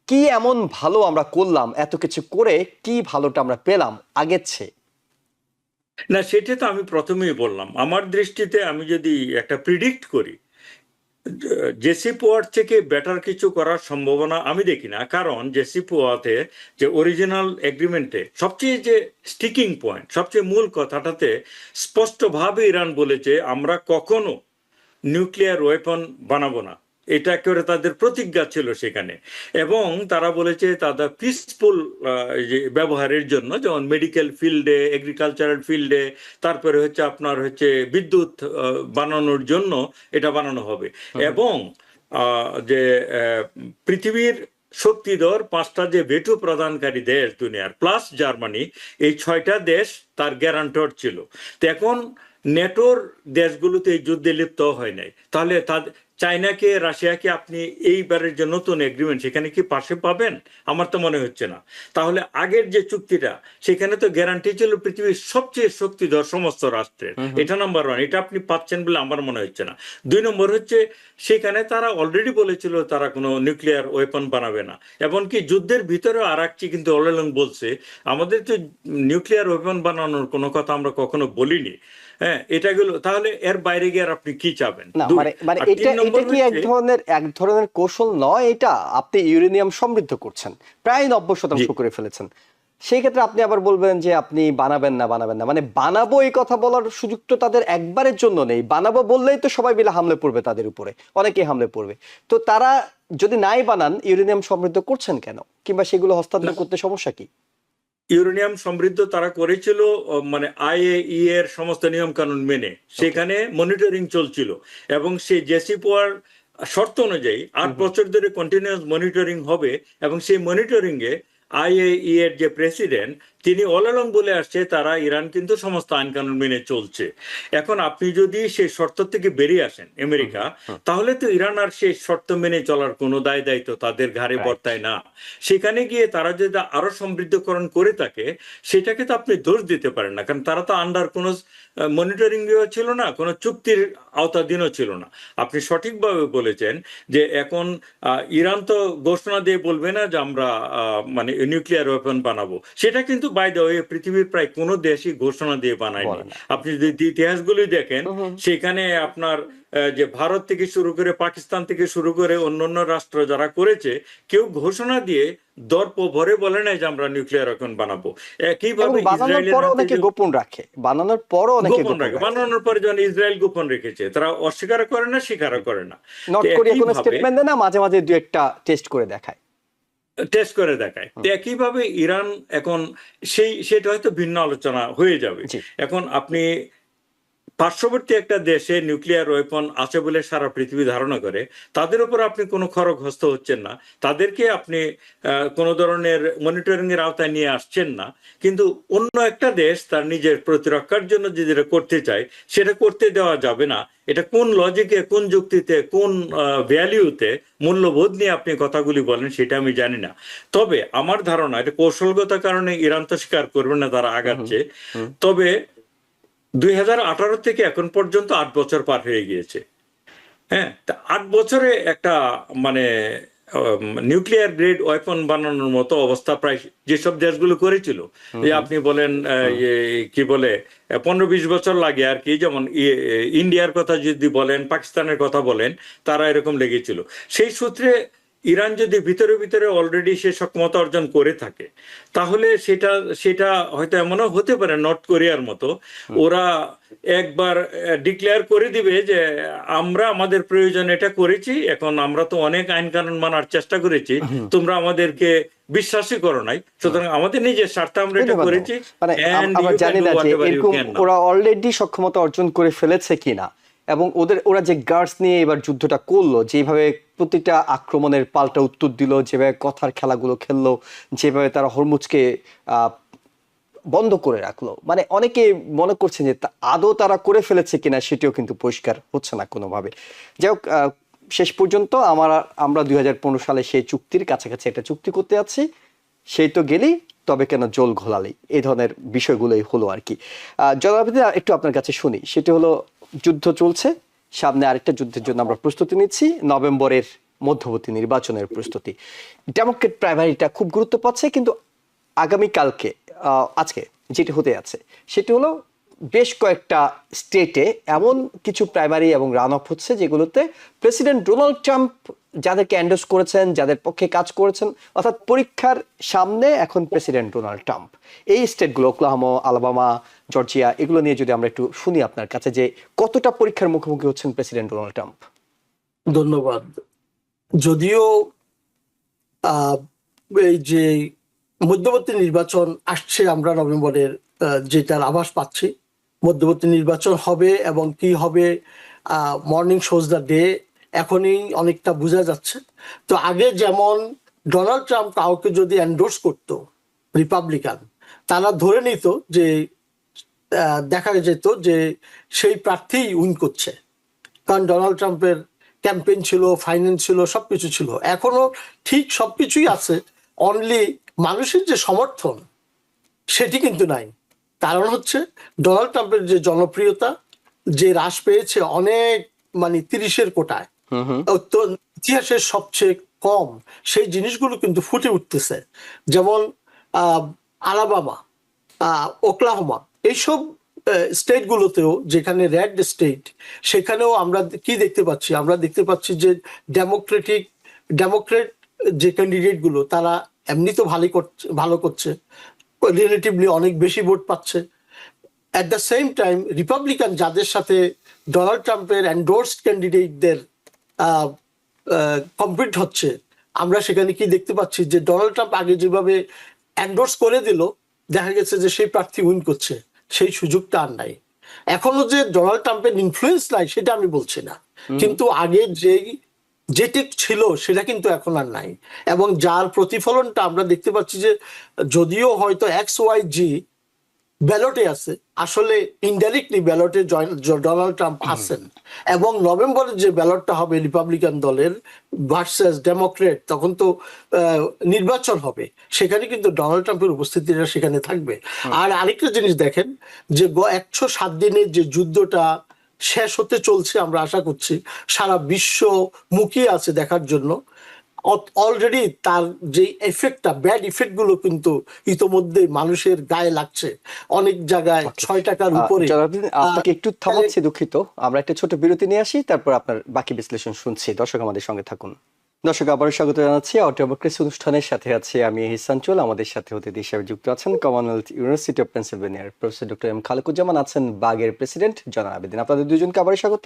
কি এমন ভালো আমরা করলাম, এত কিছু করে কি ভালোটা আমরা পেলাম আগের চেয়ে? না, সেটা তো আমি প্রথমেই বললাম, আমার দৃষ্টিতে আমি যদি একটা প্রিডিক্ট করি, জেসি পোয়ার থেকে বেটার কিছু করার সম্ভাবনা আমি দেখি না। কারণ জেসি পোয়াতে যে অরিজিনাল এগ্রিমেন্টে সবচেয়ে যে স্টিকিং পয়েন্ট, সবচেয়ে মূল কথাটাতে স্পষ্টভাবে ইরান বলেছে আমরা কখনো নিউক্লিয়ার ওয়েপন বানাবো না, এটা একেবারে তাদের প্রতিজ্ঞা ছিল সেখানে। এবং তারা বলেছে তাদের পিসফুল ব্যবহারের জন্য, যেমন মেডিকেল ফিল্ডে, এগ্রিকালচারাল ফিল্ডে, তারপরে হচ্ছে আপনার হচ্ছে বিদ্যুৎ বানানোর জন্য এটা বানানো হবে। এবং যে পৃথিবীর শক্তিধর 5টা যে ভেটো প্রদানকারী দেশ দুনিয়ার, প্লাস জার্মানি, এই 6টা দেশ তার গ্যারান্টর ছিল। তো এখন নেটোর দেশগুলোতে এই যুদ্ধে লিপ্ত হয় নাই, তাহলে তাদের চায়নাকে, রাশিয়াকে আপনি এইবারের যে নতুন এগ্রিমেন্ট সেখানে কি পাশে পাবেন? আমার তো মনে হচ্ছে না। তাহলে আগের যে চুক্তিটা, সেখানে তো গ্যারান্টি ছিল পৃথিবীর সবচেয়ে শক্তিধর সমস্ত রাষ্ট্রের, এটা নাম্বার 1, এটা আপনি পাচ্ছেন বলে আমার মনে হচ্ছে না। 2 নম্বর হচ্ছে সেখানে তারা অলরেডি বলেছিল তারা কোনো নিউক্লিয়ার ওয়েপন বানাবে না। এমনকি যুদ্ধের ভিতরেও আরাকচি কিন্তু অলং বলছে আমাদের তো নিউক্লিয়ার ওয়েপন বানানোর কোনো কথা আমরা কখনো বলিনি। হ্যাঁ, এটা গেল। তাহলে এর বাইরে গিয়ে আর আপনি কি চাবেন? না, 2। মানে মানে আর এটা 3 নম্বর এটা কি হচ্ছে, এক ধরনের কৌশল নয়? এটা আপনি ইউরেনিয়াম সমৃদ্ধ করছেন, প্রায় 90% জি করে ফেলেছেন। সেই ক্ষেত্রে আপনি আবার বলবেন যে আপনি বানাবেন না, বানাবেন না, মানে বানাবো এই কথা বলার সুযোগ তো তাদের একবারের জন্য নেই। বানাবো বললেই তো সবাই মিলে হামলে পড়বে তাদের উপরে, অনেকেই হামলে পড়বে। তো তারা যদি নাই বানান, ইউরেনিয়াম সমৃদ্ধ করছেন কেন? কিংবা সেগুলো না, হস্তান্তর করতে সমস্যা কি? ইউরেনিয়াম সমৃদ্ধ তারা করেছিল মানে আইএই এর সমস্ত নিয়ম কানুন মেনে, ওকে। সেখানে মনিটরিং চলছিল। এবং সেই জেসিপোয়ার শর্ত অনুযায়ী হুম 8 হুম। বছর ধরে কন্টিনিউয়াস মনিটরিং হবে। এবং সেই মনিটরিং এ আইএই এর যে প্রেসিডেন্ট, তিনি অলং বলে আসছে তারা ইরান কিন্তু সমস্ত আইন কানুন মেনে চলছে। এখন আপনি যদি সেই শর্ত থেকে বেরিয়ে আসেন হুম আমেরিকা, হুম হুম। তাহলে তো ইরান আর সেই শর্ত মেনে চলার কোনো দায় দায়িত্ব তাদের ঘাড়ে রাইট। বর্তায় না। সেখানে গিয়ে তারা যদি আরো সমৃদ্ধকরণ করে থাকে, সেটাকে তো আপনি দোষ দিতে পারেন না, কারণ তারা তো আন্ডার কোনো মনিটরিং ছিল না, কোনো চুক্তির আওতাধীনও ছিল না। আপনি সঠিকভাবে বলেছেন যে এখন ইরান তো ঘোষণা দিয়ে বলবে না যে আমরা মানে নিউক্লিয়ার ওয়েপন বানাবো। সেটা কিন্তু বাই দ্য ওয়ে পৃথিবীর প্রায় কোনো দেশই ঘোষণা দিয়ে বানায়নি। বলে না। আপনি যদি ইতিহাসগুলি দেখেন, হুম হুম। সেখানে আপনার যে ভারত থেকে শুরু করে, পাকিস্তান থেকে শুরু করে অন্যান্য রাষ্ট্র যারা করেছে, কেউ ঘোষণা দিয়ে দর্প ভরে বলে নাই যে আমরা নিউক্লিয়ার ওয়েপন বানাবো। এবং একইভাবে বানানোর ইসরায়েলের পরও হাতে অনেকে যে গোপন রাখে, বানানোর পরও অনেকে গোপন গোপন রাখে, রাখে। বানানোর পরে যখন ইসরায়েল গোপন রেখেছে, তারা অস্বীকার করে না, স্বীকারও করে না। তো নর্থ কোরিয়া কোনো একইভাবে স্টেটমেন্ট দেয় না, মাঝে মাঝে দু একটা টেস্ট করে দেখায়। টেস্ট করে দেখায়। তো হুম। একইভাবে ইরান এখন সেটা হয়তো ভিন্ন আলোচনা হয়ে যাবে। জি। এখন আপনি পার্শ্ববর্তী একটা দেশে নিউক্লিয়ার ওয়েপন আছে বলে সারা পৃথিবী ধারণা করে, তাদের উপর আপনি কোনো খড়গহস্ত হচ্ছেন না, তাদেরকে আপনি কোনো ধরনের মনিটরিং এর আওতায় নিয়ে আসছেন না, কিন্তু অন্য একটা দেশ তার নিজের প্রতিরক্ষার জন্য যে যেটা করতে চায় সেটা করতে দেওয়া যাবে না। এটা কোন লজিকে, কোন যুক্তিতে, কোন ভ্যালিউতে, মূল্যবোধ নিয়ে আপনি কথাগুলি বলেন সেটা আমি জানি না। তবে আমার ধারণা এটা কৌশলগত কারণে ইরান তো স্বীকার করবে না তারা আগাচ্ছে। তবে 2018 থেকে এখন পর্যন্ত 8 বছর পার হয়ে গিয়েছে। হ্যাঁ, তা 8 বছরে একটা মানে নিউক্লিয়ার গ্রেড ওয়েপন বানানোর মতো অবস্থা প্রায় যেসব দেশগুলো করেছিল, যে আপনি বলেন কি বলে 15-20 বছর লাগে আর কি, যেমন ইন্ডিয়ার কথা যদি বলেন, পাকিস্তানের কথা বলেন, তারা এরকম লেগেছিল। সেই সূত্রে ইরান যদি ভিতরে ভিতরে অলরেডি সে সক্ষমতা অর্জন করে থাকে, তাহলে সেটা সেটা হয়তো এমনও হতে পারে নর্থ কোরিয়ার মতো ওরা একবার ডিক্লেয়ার করে দিবে যে আমরা আমাদের প্রয়োজন এটা করেছি, এখন আমরা তো অনেক আইন কানুন মানার চেষ্টা করেছি, তোমরা আমাদেরকে বিশ্বাসই করো নাই, সুতরাং আমাদের নিজের স্বার্থে আমরা এটা করেছি। মানে আমরা জানি না যে এরকম ওরা অলরেডি সক্ষমতা অর্জন করে ফেলেছে কিনা, এবং ওরা যে গার্ডস নিয়ে এবার যুদ্ধটা করলো, যেভাবে প্রতিটা আক্রমণের পাল্টা উত্তর দিল, যেভাবে কথার খেলাগুলো খেললো, যেভাবে তারা হরমুজকে বন্ধ করে রাখলো, মানে অনেকে মনে করছেন যে আদৌ তারা করে ফেলেছে কিনা সেটিও কিন্তু পরিষ্কার হচ্ছে না কোনোভাবে। যাই হোক, শেষ পর্যন্ত আমরা 2015 সালে সেই চুক্তির কাছাকাছি একটা চুক্তি করতে যাচ্ছি, সেই তো গেলি তবে কেন জল ঘোলালি, এই ধরনের বিষয়গুলোই হলো আর কি। জনাবদি একটু আপনার কাছে শুনি, সেটা হলো যুদ্ধ চলছে, সামনে আরেকটা যুদ্ধের জন্য আমরা প্রস্তুতি নিচ্ছি, নভেম্বরের মধ্যবর্তী নির্বাচনের প্রস্তুতি। ডেমোক্রেট প্রাইমারিটা খুব গুরুত্ব পাচ্ছে, কিন্তু আগামীকালকে আজকে যেটি হতে যাচ্ছে সেটি হলো বেশ কয়েকটা স্টেটে এমন কিছু প্রাইমারি এবং রান অফ হচ্ছে যেগুলোতে প্রেসিডেন্ট ডোনাল্ড ট্রাম্প যাদেরকে এন্ডোর্স করেছেন, যাদের পক্ষে কাজ করেছেন, অর্থাৎ পরীক্ষার সামনে এখন প্রেসিডেন্ট ডোনাল্ড ট্রাম্প। এই স্টেটগুলো ওকলাহোমা, আলাবামা, জর্জিয়া, এগুলো নিয়ে যদি আমরা একটু শুনি আপনার কাছে যে কতটা পরীক্ষার মুখোমুখি হচ্ছেন প্রেসিডেন্ট ডোনাল্ড ট্রাম্প। ধন্যবাদ। যদিও এই যে মধ্যবর্তী নির্বাচন আসছে, আমরা নভেম্বরের যেটার আভাস পাচ্ছি, মধ্যবর্তী নির্বাচন হবে এবং কি হবে মর্নিং শোজ দ্য ডে, এখনই অনেকটা বোঝা যাচ্ছে। তো আগে যেমন ডোনাল্ড ট্রাম্প কাউকে যদি এন্ডোর্স করতো রিপাবলিকান, তারা ধরে নিত যে দেখা যেত যে সেই প্রার্থী উইন করছে, কারণ ডোনাল্ড ট্রাম্পের ক্যাম্পেইন ছিল, ফাইন্যান্স ছিল, সবকিছু ছিল। এখনো ঠিক সবকিছুই আছে, অনলি মানুষের যে সমর্থন সেটি কিন্তু নাই। কারণ হচ্ছে ডোনাল্ড ট্রাম্পের যে জনপ্রিয়তা যে হ্রাস পেয়েছে অনেক, মানে 30-এর কোটায়, তো ইতিহাসের সবচেয়ে কম, সেই জিনিসগুলো কিন্তু ফুটে উঠতেছে। যেমন আলাবামা, ওকলাহোমা, এইসব স্টেটগুলোতেও, যেখানে রেড স্টেট, সেখানেও আমরা কি দেখতে পাচ্ছি? আমরা দেখতে পাচ্ছি যে ডেমোক্রেট যে ক্যান্ডিডেটগুলো, তারা এমনি তো ভালো করছে, রিলেটিভলি অনেক বেশি ভোট পাচ্ছে। At the same time Republican যাদের সাথে ডোনাল্ড ট্রাম্পের এন্ডোর্সড ক্যান্ডিডেটদের কম্পিট হচ্ছে, আমরা সেখানে কি দেখতে পাচ্ছি যে ডোনাল্ড ট্রাম্প আগে যেভাবে এন্ডোর্স করে দিল, দেখা গেছে যে সেই প্রার্থী উইন করছে, সেই সুযোগটা আর নাই। এখনো যে ডোনাল্ড ট্রাম্পের ইনফ্লুয়েন্স নাই সেটা আমি বলছি না, কিন্তু আগে যেটি ছিল সেটা কিন্তু এখন আর নাই। এবং যার প্রতিফলনটা আমরা দেখতে পাচ্ছি যে যদিও হয়তো XYG ব্যালটে আছে, আসলে ইনডাইরেক্টলি ব্যালটে ডোনাল্ড ট্রাম্প আছেন। এবং নভেম্বরের যে ব্যালটটা হবে রিপাবলিকান দলের ভার্সেস ডেমোক্রেট, তখন তো নির্বাচন হবে, সেখানে কিন্তু ডোনাল্ড ট্রাম্পের উপস্থিতিটা সেখানে থাকবে। আর আরেকটা জিনিস দেখেন যে 107 দিনের যে যুদ্ধটা শেষ হতে চলছে, আমরা আশা করছি সারা বিশ্ব মুখিয়ে আছে দেখার জন্য। অলরেডি তার যে এফেক্টটা, ব্যাড ইফেক্ট গুলো কিন্তু ইতোমধ্যে মানুষের গায়ে লাগছে অনেক জায়গায়। 6 টাকার উপরে। আপনাকে একটু থামাচ্ছি, দুঃখিত, আমরা একটা ছোট বিরতি নিয়ে আসি, তারপর আপনার বাকি বিশ্লেষণ শুনছি। দর্শক আমাদের সঙ্গে থাকুন। দর্শক আবারও স্বাগত জানাচ্ছি ডেমোক্রেসি অনুষ্ঠানের সাথে আছি আমি এহসান চুল। আমাদের সাথে অতিথি হিসেবে যুক্ত আছেন কমনওয়েলথ ইউনিভার্সিটি অফ পেনসিলভেনিয়ার প্রফেসর ডক্টর এম খালেকুজ্জামান, আছেন বাগের প্রেসিডেন্ট জনাব আবেদিন। আপনাদের দুজনকে আবারও স্বাগত।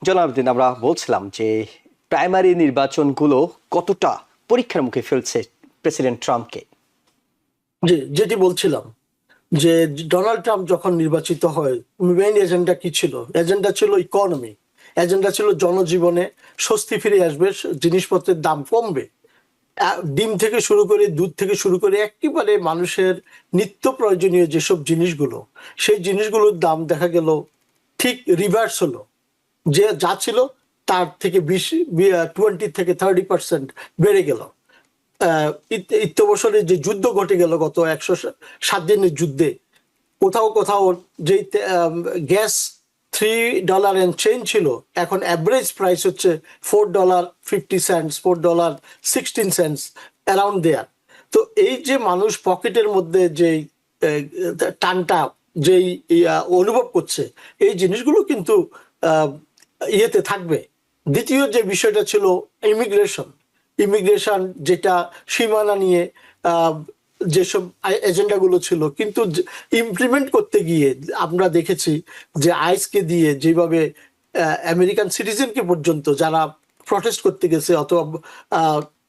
জনাব আবেদিন, আমরা বলছিলাম যে প্রাইমারি নির্বাচনগুলো কতটা পরীক্ষার মুখে ফেলছে প্রেসিডেন্ট ট্রাম্পকে। জি, যেটি বলছিলাম যে ডোনাল্ড ট্রাম্প যখন নির্বাচিত হয়, মেইন এজেন্ডা কি ছিল? এজেন্ডা ছিল ইকোনমি, এজেন্ডা ছিল জনজীবনে স্বস্তি ফিরে আসবে, জিনিসপত্রের দাম কমবে। ডিম থেকে শুরু করে, দুধ থেকে শুরু করে একেবারে মানুষের নিত্য প্রয়োজনীয় যেসব জিনিসগুলো, সেই জিনিসগুলোর দাম দেখা গেল ঠিক রিভার্স হলো। যে যা ছিল তার থেকে 20 থেকে 30% বেড়ে গেল। ইত্যবসরে যে যুদ্ধ ঘটে গেল গত 107 দিনের যুদ্ধে, কোথাও কোথাও যেই গ্যাস $3 এন্ড চেঞ্জ ছিল, এখন অ্যাভারেজ প্রাইস হচ্ছে $4.50, $4.16, অ্যারাউন্ড দেয়ার। তো এই যে মানুষ পকেটের মধ্যে যেই টানটা যেই অনুভব করছে, এই জিনিসগুলো কিন্তু ইয়েতে থাকবে। দ্বিতীয় যে বিষয়টা ছিল ইমিগ্রেশন, যেটা সীমানা নিয়ে যেসব এজেন্ডাগুলো ছিল, কিন্তু ইমপ্লিমেন্ট করতে গিয়ে আমরা দেখেছি যে আইসকে দিয়ে যেভাবে আমেরিকান সিটিজেনকে পর্যন্ত যারা প্রটেস্ট করতে গেছে অথবা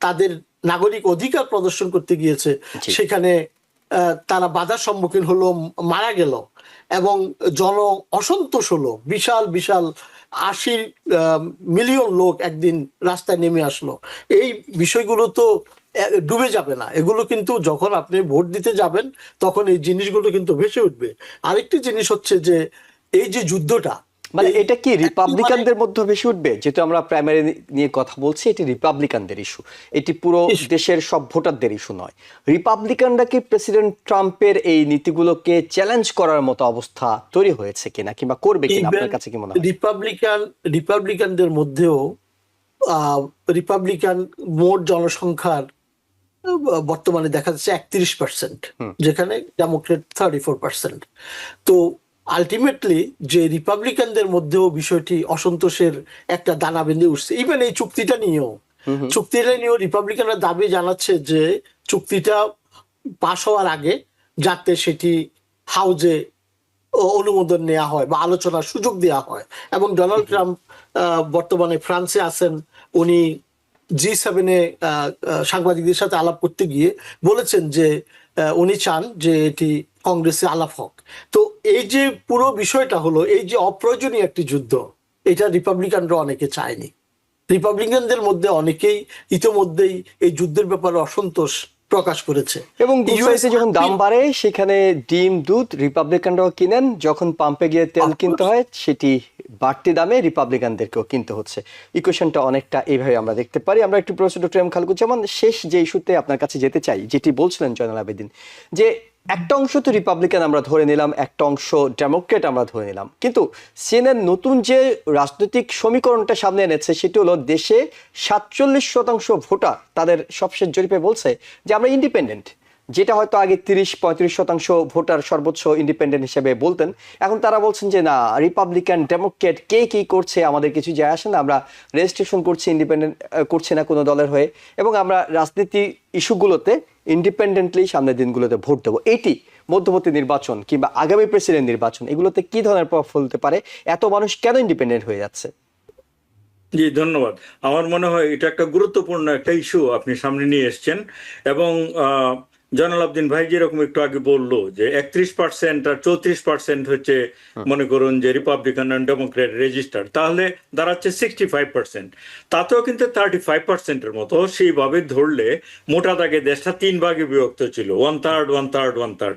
তাদের নাগরিক অধিকার প্রদর্শন করতে গিয়েছে, সেখানে তারা বাধার সম্মুখীন হলো, মারা গেল এবং অসন্তোষ হলো। বিশাল বিশাল 80 মিলিয়ন লোক একদিন রাস্তায় নেমে আসলো। এই বিষয়গুলো তো ডুবে যাবে না, এগুলো কিন্তু যখন আপনি ভোট দিতে যাবেন তখন এই জিনিসগুলো কিন্তু ভেসে উঠবে। আরেকটি জিনিস হচ্ছে যে এই যে যুদ্ধটা, মানে এটা কি রিপাবলিকানদের মধ্যে বেশি উঠবে? যেহেতু আমরা প্রাইমারি নিয়ে কথা বলছি, এটি রিপাবলিকানদের ইস্যু, এটি পুরো দেশের সব ভোটারদের ইস্যু নয়। রিপাবলিকানরা কি প্রেসিডেন্ট ট্রাম্পের এই নীতিগুলোকে চ্যালেঞ্জ করার মতো অবস্থা তৈরি হয়েছে কিনা, কিংবা করবে কিনা, আপনার কাছে কি মনে হয়? রিপাবলিকানদের মধ্যেও রিপাবলিকান মোট জনসংখ্যার বর্তমানে দেখা যাচ্ছে 31%, যেখানে ডেমোক্রেট 34%। তো আলটিমেটলি যে রিপাবলিকানদের মধ্যেও বিষয়টি অসন্তোষের একটা দানা বেঁধে উঠছে। ইভেন এই চুক্তিটা নিয়েও রিপাবলিকানরা দাবি জানাচ্ছে যে চুক্তিটা পাশ হওয়ার আগে যাতে সেটি হাউজে অনুমোদন নেওয়া হয় বা আলোচনার সুযোগ দেওয়া হয়। এবং ডোনাল্ড ট্রাম্প বর্তমানে ফ্রান্সে আছেন, উনি G7 সাংবাদিকদের সাথে আলাপ করতে গিয়ে বলেছেন যে উনি চান যে এটি কংগ্রেসে আলাপ হোক। তো এই যে পুরো বিষয়টা হলো, এই যে অপ্রয়োজনীয় একটি যুদ্ধ, এটা রিপাবলিকানরা অনেকে চায়নি। রিপাবলিকানদের মধ্যে অনেকেই ইতিমধ্যেই এই যুদ্ধের ব্যাপারে অসন্তোষ প্রকাশ করেছে। এবং গ্রোসারিতে যখন দাম বাড়ে সেখানে ডিম দুধ রিপাবলিকানরাও কিনেন, যখন পাম্পে গিয়ে তেল কিনতে হয় সেটি বাড়তি দামে রিপাবলিকানদেরকেও কিনতে হচ্ছে। ইকুয়েশনটা অনেকটা এইভাবে আমরা দেখতে পারি। আমরা একটু প্রফেসর ডক্টর এম খালেকুজ্জামান, শেষ যে ইস্যুতে আপনার কাছে যেতে চাই, যেটি বলছিলেন জয়নাল আবেদিন, যে একটা অংশ তো রিপাবলিকান আমরা ধরে নিলাম, একটা অংশ ডেমোক্রেট আমরা ধরে নিলাম, কিন্তু সিএনএন নতুন যে রাজনৈতিক সমীকরণটা সামনে এনেছে সেটি হলো দেশে 47% ভোটার তাদের সবশেষ জরিপে বলছে যে আমরা ইন্ডিপেন্ডেন্ট, যেটা হয়তো আগে 30-35% ভোটার সর্বোচ্চ ইন্ডিপেন্ডেন্ট হিসেবে বলতেন। এখন তারা বলছেন যে না, রিপাবলিকান ডেমোক্রেট কে কি করছে আমাদের কিছু যায় আসে না, আমরা রেজিস্ট্রেশন করছি, ইন্ডিপেন্ডেন্ট করছি না কোনো দলের হয়ে, এবং আমরা রাজনীতি ইস্যুগুলোতে ইন্ডিপেন্ডেন্টলি সামনের দিনগুলোতে ভোট দেবো। এটি মধ্যবর্তী নির্বাচন কিংবা আগামী প্রেসিডেন্ট নির্বাচন, এগুলোতে কি ধরনের প্রভাব ফেলতে পারে? এত মানুষ কেন ইন্ডিপেন্ডেন্ট হয়ে যাচ্ছে? জি, ধন্যবাদ। আমার মনে হয় এটা একটা গুরুত্বপূর্ণ একটা ইস্যু আপনি সামনে নিয়ে এসছেন। এবং জয়নাল আবেদিন ভাই যেরকম একটু আগে বললো যে 31% আর 34% হচ্ছে মনে করুন যে রিপাবলিকান আর ডেমোক্রেট রেজিস্টার, তাহলে দাঁড়াচ্ছে 65%। তাতেও কিন্তু 35%-এর মতো সেইভাবে ধরলে মোটা দাগে দেশটা 3 ভাগে বিভক্ত ছিল, 1/3, 1/3, 1/3।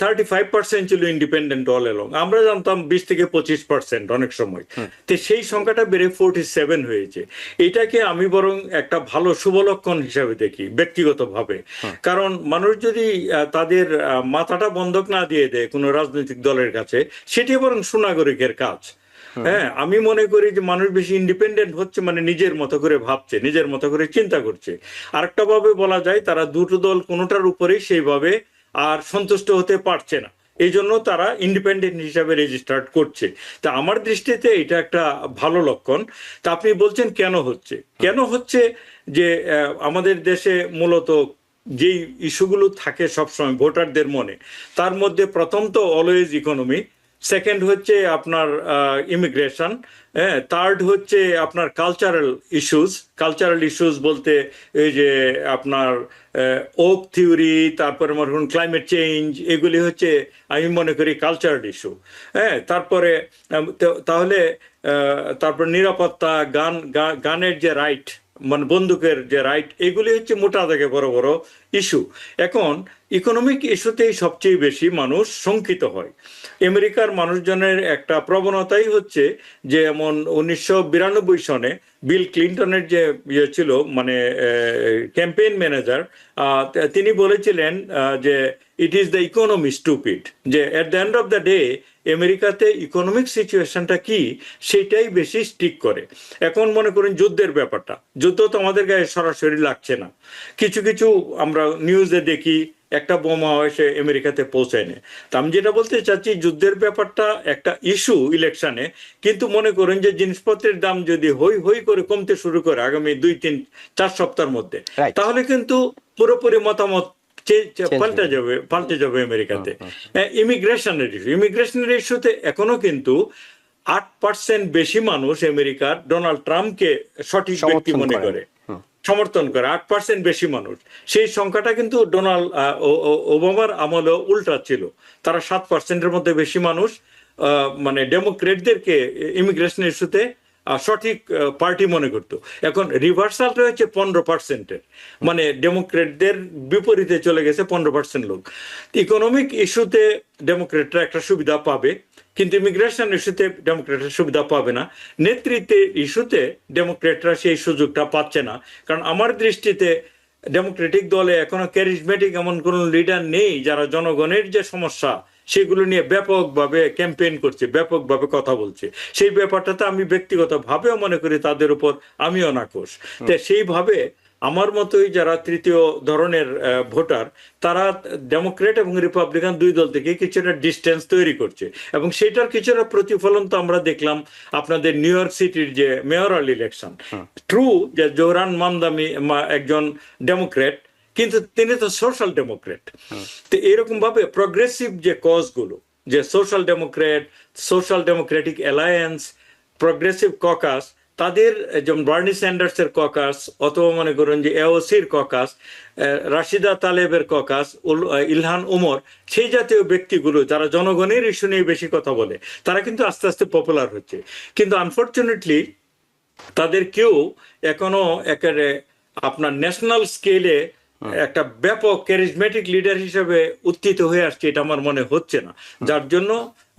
35% ছিল ইন্ডিপেন্ডেন্ট অল এলং। আমরা জানতাম 20-25% অনেক সময়। তো সেই সংখ্যাটা বেড়ে 47 হয়েছে। এটাকে আমি বরং একটা ভালো শুভ লক্ষণ হিসাবে দেখি ব্যক্তিগতভাবে। কারণ মানুষ যদি তাদের মাথাটা বন্ধক না দিয়ে দেয় কোনো রাজনৈতিক দলের কাছে, সেটি বরং সুনাগরিকের কাজ। হ্যাঁ, আমি মনে করি যে মানুষ বেশি ইন্ডিপেন্ডেন্ট হচ্ছে মানে নিজের মতো করে ভাবছে, নিজের মতো করে চিন্তা করছে। আরেকটা ভাবে বলা যায়, তারা দুটো দল কোনোটার উপরেই সেইভাবে আর সন্তুষ্ট হতে পারছে না, এই জন্য তারা ইন্ডিপেন্ডেন্ট হিসাবে রেজিস্টার্ড করছে। তা আমার দৃষ্টিতে এটা একটা ভালো লক্ষণ। তা আপনি বলছেন কেন হচ্ছে যে আমাদের দেশে মূলত যেই ইস্যুগুলো থাকে সবসময় ভোটারদের মনে, তার মধ্যে প্রথম তো অলওয়েজ ইকোনমি, সেকেন্ড হচ্ছে আপনার ইমিগ্রেশন, হ্যাঁ, থার্ড হচ্ছে আপনার কালচারাল ইস্যুস বলতে এই যে আপনার ওক থিওরি, তারপরে মনে করুন ক্লাইমেট চেঞ্জ, এগুলি হচ্ছে আমি মনে করি কালচারাল ইস্যু। হ্যাঁ, তারপরে তাহলে তারপর নিরাপত্তা, গানের যে রাইট, মানে বন্দুকের যে রাইট, এগুলি হচ্ছে মোটা দাগে বড় বড় ইস্যু। এখন ইকোনমিক ইস্যুতেই সবচেয়ে বেশি মানুষ শঙ্কিত হয়। আমেরিকার মানুষজনের একটা প্রবণতাই হচ্ছে যে এমন 1992 সনে বিল ক্লিন্টনের যে ইয়ে ছিল, মানে ক্যাম্পেইন ম্যানেজার, তিনি বলেছিলেন যে it is the economy stupid, যে at the end of the day আমেরিকাতে ইকোনমিক সিচুয়েশনটা কি সেটাই বেশি স্টিক করে। এখন মনে করুন যুদ্ধের ব্যাপারটা, যুদ্ধ তো আমাদের গায়ে সরাসরি লাগছে না, কিছু কিছু আমরা নিউজে দেখি একটা বোমা এসে আমেরিকাতে পৌঁছায়নি। তা আমি যেটা বলতে চাচ্ছি, যুদ্ধের ব্যাপারটা একটা ইস্যু ইলেকশনে, কিন্তু মনে করুন যে জিনিসপত্রের দাম যদি হই হই করে কমতে শুরু করে আগামী 2-3-4 সপ্তাহের মধ্যে, তাহলে কিন্তু পুরোপুরি মতামত পাল্টে যাবে আমেরিকাতে। ইমিগ্রেশনের ইস্যুতে এখনো কিন্তু 8% বেশি মানুষ আমেরিকার ডোনাল্ড ট্রাম্পকে সঠিক ব্যক্তি মনে করে, সমর্থন করে। 8% বেশি মানুষ, সেই সংখ্যাটা কিন্তু ওবামার আমলেও উল্টা ছিল। তারা 7%-এর মধ্যে বেশি মানুষ মানে ডেমোক্রেটদেরকে ইমিগ্রেশন ইস্যুতে সঠিক পার্টি মনে করতো। এখন রিভার্সালটা হচ্ছে 15%-এর, মানে ডেমোক্রেটদের বিপরীতে চলে গেছে 15% লোক। ইকোনমিক ইস্যুতে ডেমোক্রেটরা একটা সুবিধা পাবে, কিন্তু ইমিগ্রেশন ইস্যুতে ডেমোক্রেটরা সুবিধা পাবে না। নেতৃত্বের ইস্যুতে ডেমোক্রেটরা সেই সুযোগটা পাচ্ছে না, কারণ আমার দৃষ্টিতে ডেমোক্রেটিক দলে এখনো ক্যারিজমেটিক এমন কোন লিডার নেই যারা জনগণের যে সমস্যা সেগুলো নিয়ে ব্যাপকভাবে ক্যাম্পেইন করছে, ব্যাপকভাবে কথা বলছে। সেই ব্যাপারটাতে আমি ব্যক্তিগতভাবেও মনে করি তাদের উপর আমিও নাখোশ। তো সেইভাবে আমার মতোই যারা তৃতীয় ধরনের ভোটার, তারা ডেমোক্রেট এবং রিপাবলিকান দুই দল থেকে কিছুটা ডিস্টেন্স তৈরি করছে, এবং সেটার কিছুটা প্রতিফলন তো আমরা দেখলাম আপনাদের নিউ ইয়র্ক সিটির যে মেয়রাল ইলেকশন। ট্রু যে জোহরান মামদানি একজন ডেমোক্রেট, কিন্তু তিনি তো সোশ্যাল ডেমোক্রেট। তো এরকম ভাবে প্রগ্রেসিভ যে কজগুলো, যে social Democratic alliance, progressive caucus, তাদের যেমন বার্নি স্যান্ডার্সের ককাস, অথবা মনে করুন যে এওসির ককাস, রাশিদা তালেবের ককাস, ইলহান উমর, সেই জাতীয় ব্যক্তিগুলো যারা জনগণের ইস্যু নিয়ে বেশি কথা বলে, তারা কিন্তু আস্তে আস্তে পপুলার হচ্ছে। কিন্তু আনফর্চুনেটলি তাদের কেউ এখনো একেবারে আপনার ন্যাশনাল স্কেলে একটা ব্যাপক ক্যারিজমেটিক লিডার হিসেবে উত্থিত হয়ে আসছে, এটা আমার মনে হচ্ছে না। যার জন্য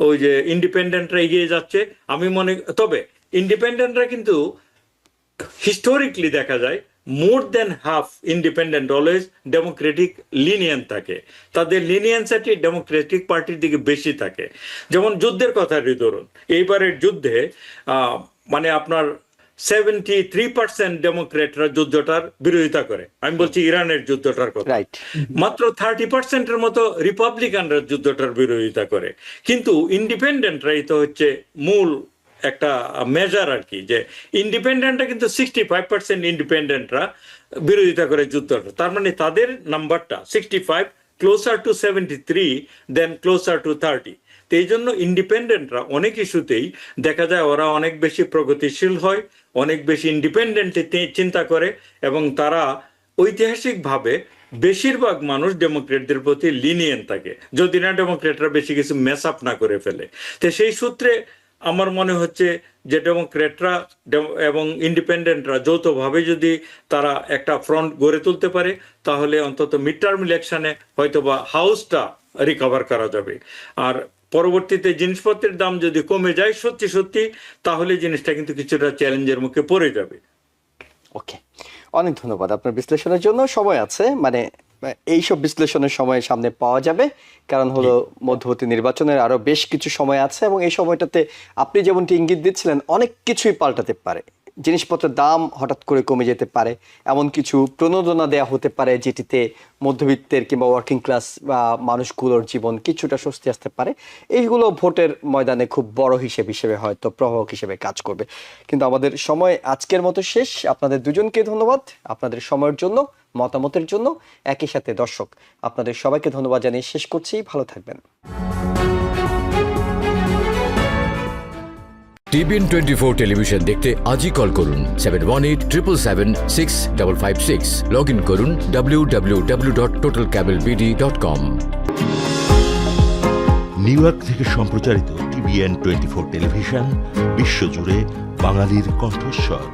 ওই যে ইন্ডিপেন্ডেন্টরা এগিয়ে যাচ্ছে আমি মনে। তবে ইন্ডিপেন্ডেন্টরা কিন্তু হিস্টোরিকলি দেখা যায় more than half independent always democratic lenient থাকে, তাদের লিনিয়েন্সিটি ডেমোক্রেটিক পার্টির দিকে বেশি থাকে। যেমন যুদ্ধের কথা ধরুন, এইবারের যুদ্ধে মানে আপনার 73% ডেমোক্রেটরা যুদ্ধটার বিরোধিতা করে। আমি বলছি ইরানের যুদ্ধটার কথা। মাত্র 30%-এর মতো রিপাবলিকানরা যুদ্ধটার বিরোধিতা করে। কিন্তু ইন্ডিপেন্ডেন্টরাই তো হচ্ছে মূল একটা মেজার আর কি, যে ইন্ডিপেন্ডেন্টরা কিন্তু 65% ইন্ডিপেন্ডেন্টরা বিরোধিতা করে যুদ্ধটা। তার মানে তাদের নাম্বারটা 65 closer to 73 then closer to 30। তো এই জন্য ইন্ডিপেন্ডেন্টরা অনেক ইস্যুতেই দেখা যায় ওরা অনেক বেশি প্রগতিশীল হয়, অনেক বেশি ইন্ডিপেন্ডেন্টলি চিন্তা করে, এবং তারা ঐতিহাসিকভাবে বেশিরভাগ মানুষ ডেমোক্রেটদের প্রতি লিনিয়েন্ট থাকে, যদি না ডেমোক্রেটরা বেশি কিছু মেস আপ না করে ফেলে। তো সেই সূত্রে আমার মনে হচ্ছে যে ডেমোক্রেটরা এবং ইন্ডিপেন্ডেন্টরা যৌথভাবে যদি তারা একটা ফ্রন্ট গড়ে তুলতে পারে, তাহলে অন্তত মিড টার্ম ইলেকশনে হয়তোবা হাউসটা রিকভার করা যাবে। আর পরবর্তীতে জিনিসপত্রের দাম যদি কমে যায় সত্যি সত্যি, তাহলে জিনিসটা কিন্তু কিছুটা চ্যালেঞ্জের মুখে পড়ে যাবে। ওকে, অনেক ধন্যবাদ আপনার বিশ্লেষণের জন্য। সময় আছে, মানে এইসব বিশ্লেষণের সময় সামনে পাওয়া যাবে, কারণ হলো মধ্যবর্তী নির্বাচনের আরো বেশ কিছু সময় আছে, এবং এই সময়টাতে আপনি যেমনটি ইঙ্গিত দিচ্ছিলেন অনেক কিছুই পাল্টাতে পারে। জিনিসপত্রের দাম হঠাৎ করে কমে যেতে পারে, এমন কিছু প্রণোদনা দেওয়া হতে পারে যেটিতে মধ্যবিত্তের কিংবা ওয়ার্কিং ক্লাস বা মানুষগুলোর জীবন কিছুটা স্বস্তি আসতে পারে। এইগুলো ভোটের ময়দানে খুব বড় হিসেবে হয়তো প্রভাবক হিসেবে কাজ করবে। কিন্তু আমাদের সময় আজকের মতো শেষ। আপনাদের দুজনকে ধন্যবাদ আপনাদের সময়ের জন্য, মতামতের জন্য। একই সাথে দর্শক আপনাদের সবাইকে ধন্যবাদ জানিয়ে শেষ করছি। ভালো থাকবেন। টিভিএন 24 টেলিভিশন দেখতে আজই কল করুন 7187776556। লগ ইন করুন www.totalcablebd.com। নিউ ইয়র্ক থেকে সম্প্রচারিত টিভিএন 24 টেলিভিশন বিশ্বজুড়ে বাঙালির কণ্ঠস্বর।